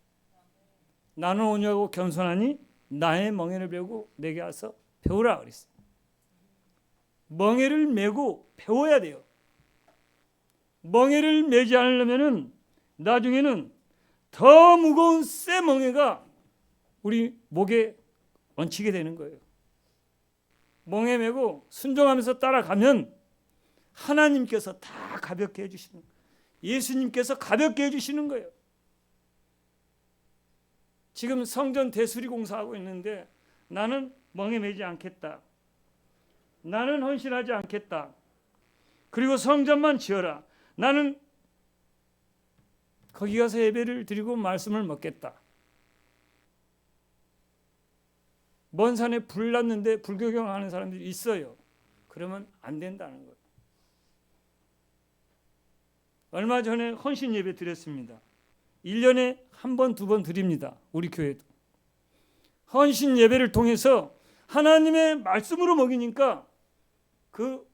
나는 온유하고 겸손하니 나의 멍에를 메고 내게 와서 배우라 그랬어요. 멍에를 메고 배워야 돼요. 멍에를 메지 않으려면 나중에는 더 무거운 새 멍에가 우리 목에 얹히게 되는 거예요. 멍에 메고 순종하면서 따라가면 하나님께서 다 가볍게 해주시는 거예요. 예수님께서 가볍게 해주시는 거예요. 지금 성전 대수리 공사하고 있는데 나는 멍에 매지 않겠다. 나는 헌신하지 않겠다. 그리고 성전만 지어라. 나는 거기 가서 예배를 드리고 말씀을 먹겠다. 먼 산에 불 났는데 불교경하는 사람들이 있어요. 그러면 안 된다는 거예요. 얼마 전에 헌신 예배 드렸습니다. 1년에 한 번, 두 번 드립니다. 우리 교회도. 헌신 예배를 통해서 하나님의 말씀으로 먹이니까 그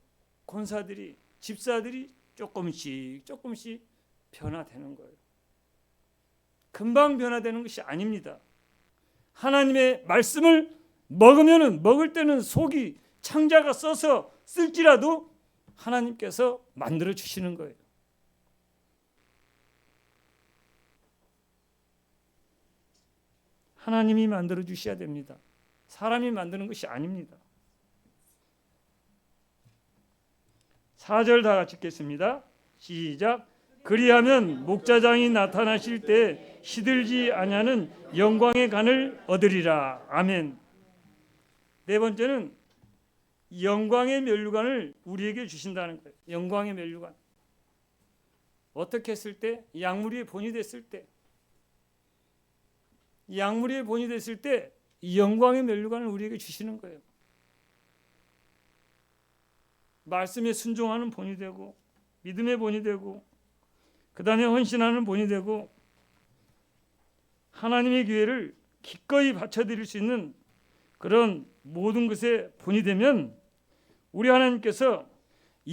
권사들이, 집사들이 조금씩 변화되는 거예요. 금방 변화되는 것이 아닙니다. 하나님의 말씀을 먹으면은 먹을 때는 속이 창자가 써서 쓸지라도 하나님께서 만들어 주시는 거예요. 하나님이 만들어 주셔야 됩니다. 사람이 만드는 것이 아닙니다. 4절 다 같이 읽겠습니다. 시작. 그리하면 목자장이 나타나실 때 시들지 아니하는 영광의 간을 얻으리라. 아멘. 네 번째는 영광의 면류관을 우리에게 주신다는 거예요. 영광의 면류관. 어떻게 했을 때? 약물이 본이 됐을 때. 약물이 본이 됐을 때 이 영광의 면류관을 우리에게 주시는 거예요. 말씀에 순종하는 본이 되고 믿음의 본이 되고 그 다음에 헌신하는 본이 되고 하나님의 교회를 기꺼이 바쳐드릴 수 있는 그런 모든 것의 본이 되면 우리 하나님께서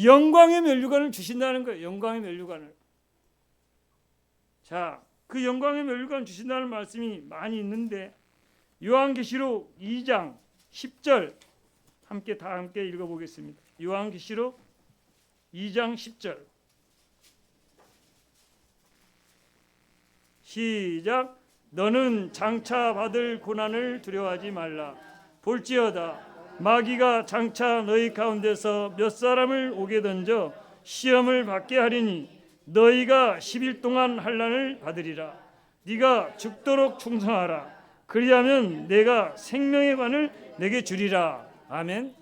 영광의 면류관을 주신다는 거예요. 영광의 면류관을. 자, 그 영광의 면류관을 주신다는 말씀이 많이 있는데 요한계시록 2장 10절 함께 읽어보겠습니다. 요한계시록 2장 10절 시작. 너는 장차 받을 고난을 두려워하지 말라. 볼지어다 마귀가 장차 너희 가운데서 몇 사람을 오게 던져 시험을 받게 하리니 너희가 10일 동안 환난을 받으리라. 네가 죽도록 충성하라. 그리하면 내가 생명의 관을 내게 주리라. 아멘.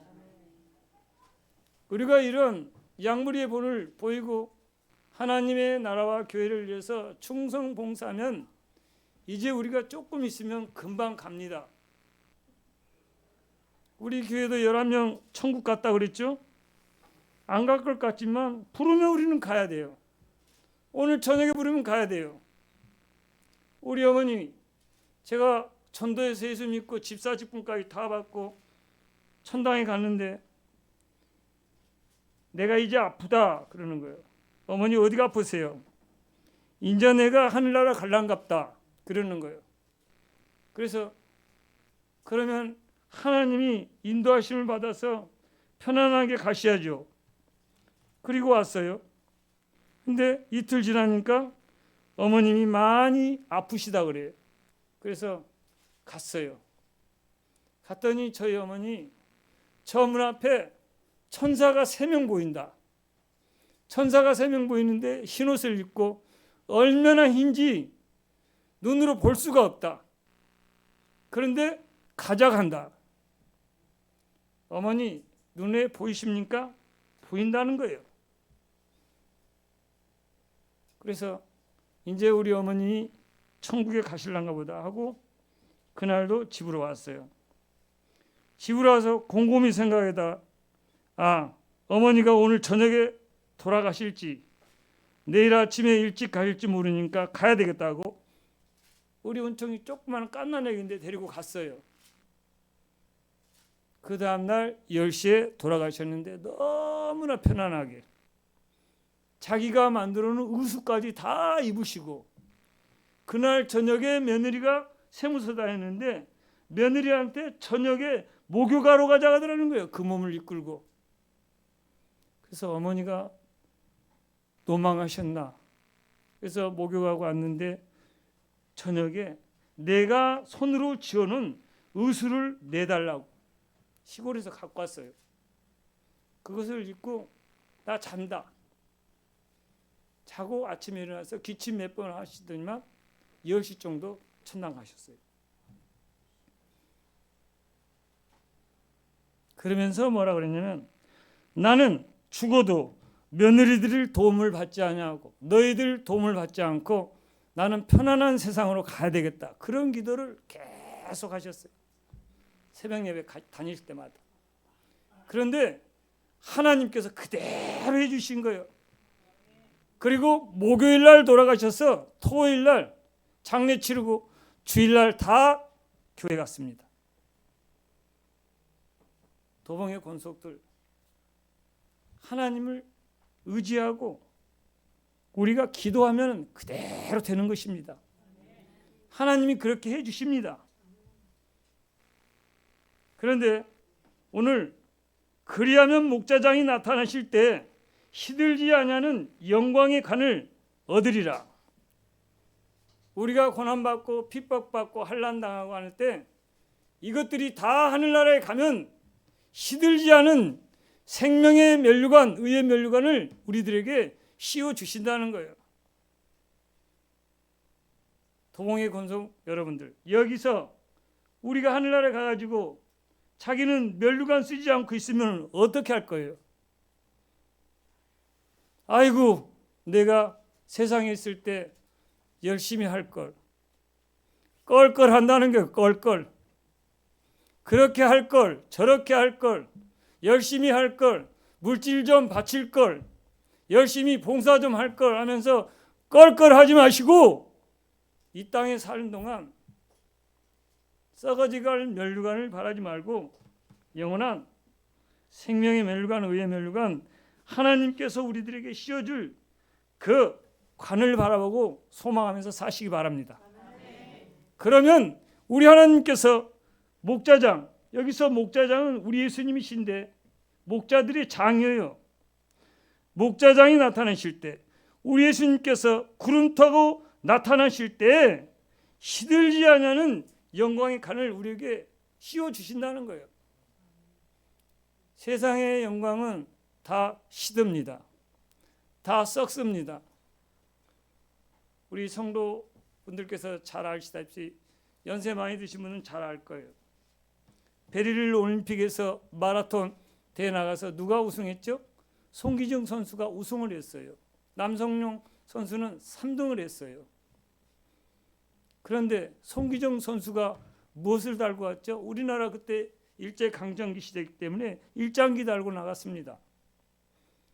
우리가 이런 양무리의 본을 보이고 하나님의 나라와 교회를 위해서 충성 봉사하면 이제 우리가 조금 있으면 금방 갑니다. 우리 교회도 11명 천국 갔다 그랬죠? 안 갈 것 같지만 부르면 우리는 가야 돼요. 오늘 저녁에 부르면 가야 돼요. 우리 어머니 제가 전도에서 예수 믿고 집사 직분까지 다 받고 천당에 갔는데 내가 이제 아프다 그러는 거예요. 어머니 어디가 아프세요? 인자 내가 하늘나라 갈란갑다 그러는 거예요. 그래서 그러면 하나님이 인도하심을 받아서 편안하게 가셔야죠. 그리고 왔어요. 근데 이틀 지나니까 어머님이 많이 아프시다 그래요. 그래서 갔어요. 갔더니 저희 어머니 저 문 앞에 천사가 3명 보인다. 천사가 3명 보이는데 흰옷을 입고 얼마나 흰지 눈으로 볼 수가 없다. 그런데 가져간다. 어머니 눈에 보이십니까? 보인다는 거예요. 그래서 이제 우리 어머니 천국에 가실란가 보다 하고 그날도 집으로 왔어요. 집으로 와서 곰곰이 생각하다 어머니가 오늘 저녁에 돌아가실지 내일 아침에 일찍 가실지 모르니까 가야 되겠다고 우리 은총이 조그마한 깐난애기인데 데리고 갔어요. 그 다음날 10시에 돌아가셨는데 너무나 편안하게 자기가 만들어 놓은 의수까지 다 입으시고 그날 저녁에 며느리가 세무서다 했는데 며느리한테 저녁에 목욕하러 가자고 하더라는 거예요. 그 몸을 이끌고. 그래서 어머니가 도망하셨나. 그래서 목욕하고 왔는데 저녁에 내가 손으로 지어놓은 의수를 내달라고 시골에서 갖고 왔어요. 그것을 입고 나 잔다. 자고 아침에 일어나서 기침 몇 번 하시더니만 10시 정도 천당 가셨어요. 그러면서 뭐라 그랬냐면 나는 죽어도 며느리들 도움을 받지 아니하고 너희들 도움을 받지 않고 나는 편안한 세상으로 가야 되겠다. 그런 기도를 계속 하셨어요. 새벽 예배 다니실 때마다. 그런데 하나님께서 그대로 해주신 거예요. 그리고 목요일 날 돌아가셔서 토요일 날 장례 치르고 주일 날 다 교회 갔습니다. 도봉의 권속들 하나님을 의지하고 우리가 기도하면 그대로 되는 것입니다. 하나님이 그렇게 해주십니다. 그런데 오늘 그리하면 목자장이 나타나실 때 시들지 아니하는 영광의 관을 얻으리라. 우리가 고난받고 핍박받고 환난당하고 할 때 이것들이 다 하늘나라에 가면 시들지 않은 생명의 면류관, 의의 면류관을 우리들에게 씌워 주신다는 거예요. 도봉의 권속 여러분들, 여기서 우리가 하늘나라에 가가지고 자기는 면류관 쓰지 않고 있으면 어떻게 할 거예요? 아이고, 내가 세상에 있을 때 열심히 할 걸. 껄껄 한다는 게 껄껄. 그렇게 할 걸, 저렇게 할 걸, 열심히 할 걸, 물질 좀 바칠 걸, 열심히 봉사 좀 할 걸 하면서 껄껄하지 마시고 이 땅에 사는 동안 썩어지갈 면류관을 바라지 말고 영원한 생명의 멸류관, 의의 멸류관, 하나님께서 우리들에게 씌워줄 그 관을 바라보고 소망하면서 사시기 바랍니다. 그러면 우리 하나님께서 목자장, 여기서 목자장은 우리 예수님이신데 목자들의 장이에요. 목자장이 나타나실 때, 우리 예수님께서 구름 타고 나타나실 때 시들지 않는 영광의 관을 우리에게 씌워주신다는 거예요. 세상의 영광은 다 시듭니다. 다 썩습니다. 우리 성도분들께서 잘 아시다시피 연세 많이 드신 분은 잘 알 거예요. 베를린 올림픽에서 마라톤 대회 나가서 누가 우승했죠? 송기정 선수가 우승을 했어요. 남성용 선수는 3등을 했어요. 그런데 송기정 선수가 무엇을 달고 왔죠? 우리나라 그때 일제강점기 시대이기 때문에 일장기 달고 나갔습니다.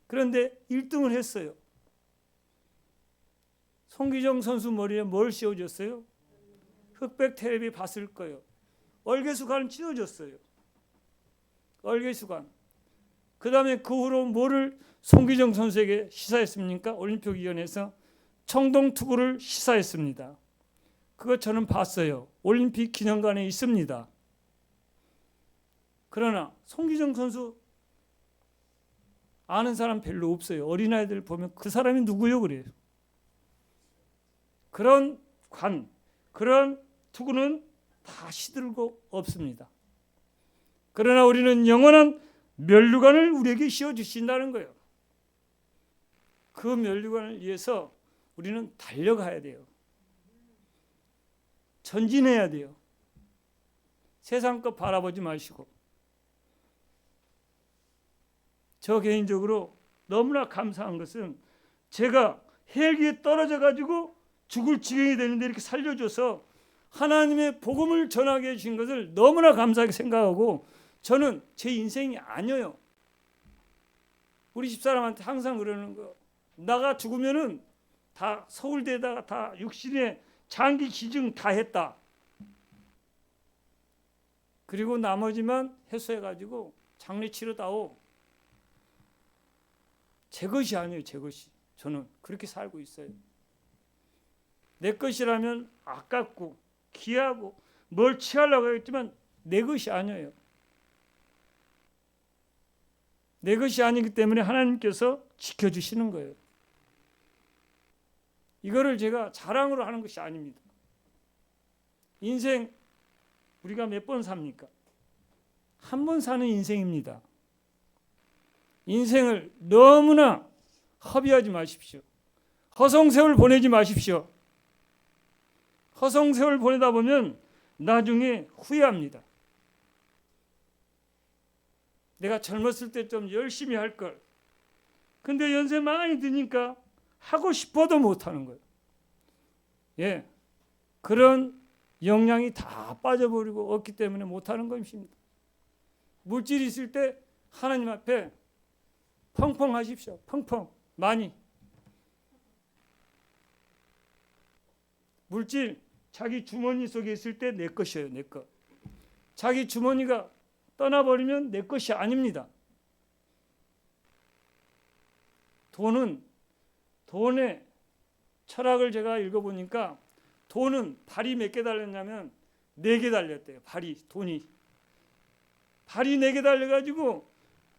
그런데 1등을 했어요. 송기정 선수 머리에 뭘 씌워줬어요? 흑백 텔레비 봤을 거예요. 얼개수관을 씌워줬어요. 얼개수관. 그 다음에 그 후로 뭐를 송기정 선수에게 시사했습니까? 올림픽위원회에서 청동투구를 시사했습니다. 그거 저는 봤어요. 올림픽 기념관에 있습니다. 그러나 송기정 선수 아는 사람 별로 없어요. 어린아이들 보면 그 사람이 누구요? 그래요. 그런 관, 그런 투구는 다 시들고 없습니다. 그러나 우리는 영원한 멸류관을 우리에게 씌워주신다는 거예요. 그 멸류관을 위해서 우리는 달려가야 돼요. 전진해야 돼요. 세상 것 바라보지 마시고. 저 개인적으로 너무나 감사한 것은 제가 헬기에 떨어져 가지고 죽을 지경이 되는데 이렇게 살려줘서 하나님의 복음을 전하게 해주신 것을 너무나 감사하게 생각하고, 저는 제 인생이 아니에요. 우리 집사람한테 항상 그러는 거, 나가 죽으면은 다 서울대에다가 다 육신에 장기 기증 다 했다. 그리고 나머지만 해소해가지고 장례 치르다오. 제 것이 아니에요. 제 것이. 저는 그렇게 살고 있어요. 내 것이라면 아깝고 귀하고 뭘 취하려고 하겠지만 내 것이 아니에요. 내 것이 아니기 때문에 하나님께서 지켜주시는 거예요. 이거를 제가 자랑으로 하는 것이 아닙니다. 인생 우리가 몇 번 삽니까? 한 번 사는 인생입니다. 인생을 너무나 허비하지 마십시오. 허송세월 보내지 마십시오. 허송세월 보내다 보면 나중에 후회합니다. 내가 젊었을 때 좀 열심히 할 걸. 근데 연세 많이 드니까 하고 싶어도 못하는 거예요. 예, 그런 역량이 다 빠져버리고 없기 때문에 못하는 것입니다. 물질이 있을 때 하나님 앞에 펑펑 하십시오. 펑펑 많이. 물질 자기 주머니 속에 있을 때 내 것이에요. 내 것. 자기 주머니가 떠나버리면 내 것이 아닙니다. 돈의 철학을 제가 읽어보니까 돈은 발이 몇 개 달렸냐면 4개 달렸대요. 돈이 4개 달려가지고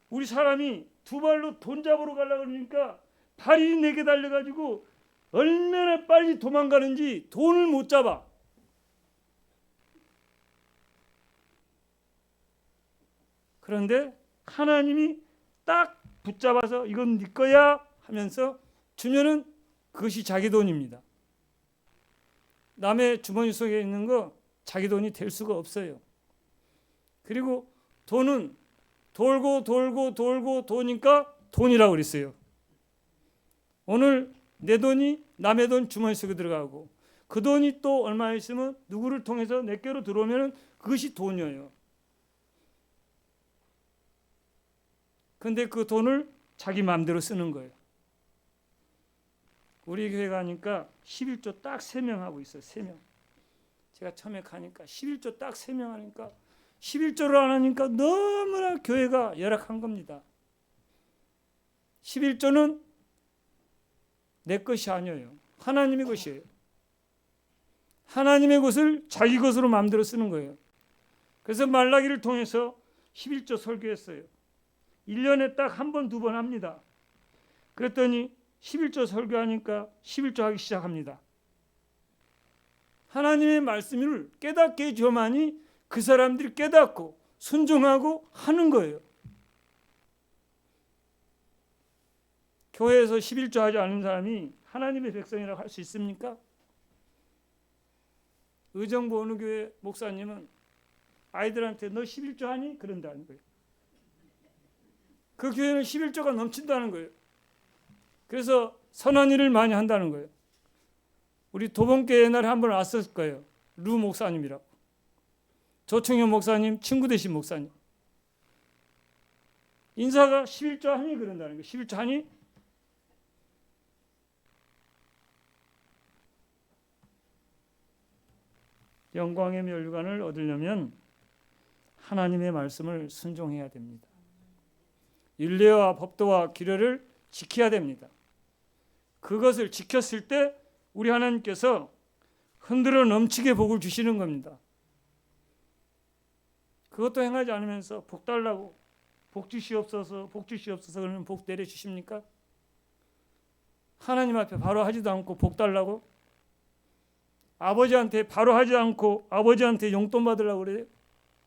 우리 사람이 2발로 돈 잡으러 가려고 그러니까 발이 4개 달려가지고 얼마나 빨리 도망가는지 돈을 못 잡아. 그런데 하나님이 딱 붙잡아서 이건 네 거야 하면서 주면은 그것이 자기 돈입니다. 남의 주머니 속에 있는 거 자기 돈이 될 수가 없어요. 그리고 돈은 돌고 도니까 돈이라고 그랬어요. 오늘 내 돈이 남의 돈 주머니 속에 들어가고 그 돈이 또 얼마 있으면 누구를 통해서 내게로 들어오면 그것이 돈이에요. 근데 그 돈을 자기 마음대로 쓰는 거예요. 우리 교회 가니까 11조 딱 3명 하고 있어요. 3명. 제가 처음에 가니까 11조 딱 3명 하니까 11조를 안 하니까 너무나 교회가 열악한 겁니다. 11조는 내 것이 아니에요. 하나님의 것이에요. 하나님의 것을 자기 것으로 마음대로 쓰는 거예요. 그래서 말라기를 통해서 11조 설교했어요. 1년에 딱 한 번, 두 번 합니다. 그랬더니 11조 설교하니까 11조 하기 시작합니다. 하나님의 말씀을 깨닫게 해줘야만이 그 사람들이 깨닫고 순종하고 하는 거예요. 교회에서 11조 하지 않은 사람이 하나님의 백성이라고 할 수 있습니까? 의정부 어느 교회 목사님은 아이들한테 너 11조 하니? 그런다는 거예요. 그 교회는 11조가 넘친다는 거예요. 그래서 선한 일을 많이 한다는 거예요. 우리 도봉교회 옛날에 한 번 왔을 거예요. 루 목사님이라고. 조충현 목사님 친구 되신 목사님. 인사가 11조 하니? 그런다는 거예요. 11조 하니? 영광의 멸류관을 얻으려면 하나님의 말씀을 순종해야 됩니다. 율례와 법도와 규례를 지켜야 됩니다. 그것을 지켰을 때 우리 하나님께서 흔들어 넘치게 복을 주시는 겁니다. 그것도 행하지 않으면서 복 달라고 복 주시옵소서 복 주시옵소서 그러면 복 내려주십니까? 하나님 앞에 바로 하지도 않고 복 달라고 아버지한테 바로 하지 않고 아버지한테 용돈 받으려고 그래요?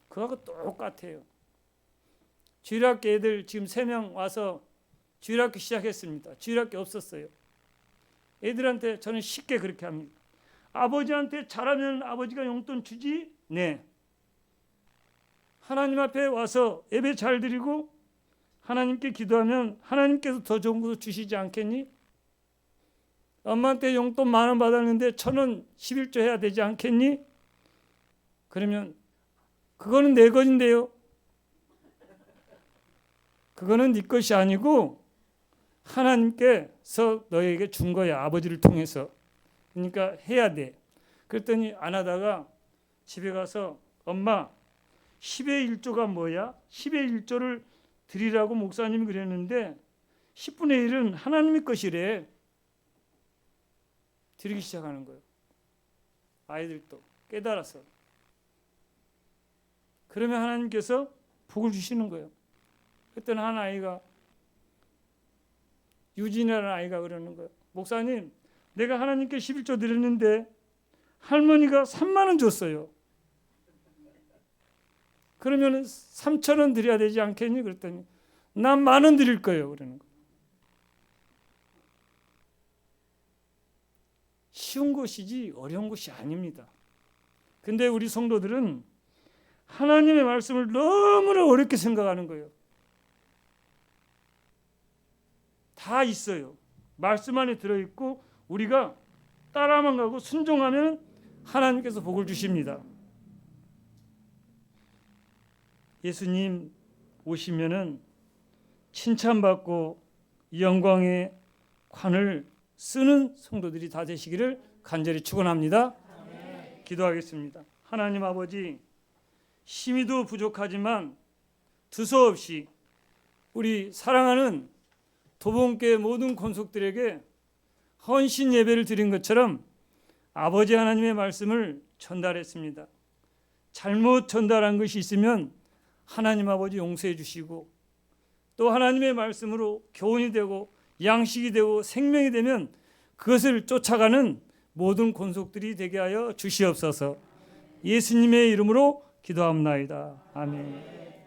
그거하고 똑같아요. 주일학교 애들 지금 3명 와서 주일학교 시작했습니다. 주일학교 없었어요. 애들한테 저는 쉽게 그렇게 합니다. 아버지한테 잘하면 아버지가 용돈 주지? 네. 하나님 앞에 와서 예배 잘 드리고 하나님께 기도하면 하나님께서 더 좋은 것도 주시지 않겠니? 엄마한테 용돈 10,000원 받았는데 1,000원 11조 해야 되지 않겠니? 그러면 그거는 내 것인데요. 그거는 네 것이 아니고 하나님께서 너에게 준 거야. 아버지를 통해서. 그러니까 해야 돼. 그랬더니 안 하다가 집에 가서 엄마 10의 1조가 뭐야? 10의 1조를 드리라고 목사님이 그랬는데 10분의 1은 하나님의 것이래. 드리기 시작하는 거예요. 아이들도 깨달아서. 그러면 하나님께서 복을 주시는 거예요. 그랬더니 한 아이가 유진이라는 아이가 그러는 거예요. 목사님, 내가 하나님께 11조 드렸는데 할머니가 3만 원 줬어요. 그러면 3,000원 드려야 되지 않겠니? 그랬더니 난 10,000원 드릴 거예요. 그러는 거예요. 쉬운 것이지 어려운 것이 아닙니다. 근데 우리 성도들은 하나님의 말씀을 너무나 어렵게 생각하는 거예요. 다 있어요. 말씀 안에 들어있고 우리가 따라만 가고 순종하면 하나님께서 복을 주십니다. 예수님 오시면은 칭찬받고 영광의 관을 쓰는 성도들이 다 되시기를 간절히 축원합니다. 기도하겠습니다. 하나님 아버지, 심히도 부족하지만 두서없이 우리 사랑하는 도봉교회 모든 권속들에게 헌신 예배를 드린 것처럼 아버지 하나님의 말씀을 전달했습니다. 잘못 전달한 것이 있으면 하나님 아버지 용서해 주시고 또 하나님의 말씀으로 교훈이 되고 양식이 되고 생명이 되면 그것을 쫓아가는 모든 권속들이 되게 하여 주시옵소서. 예수님의 이름으로 기도합나이다. 아멘.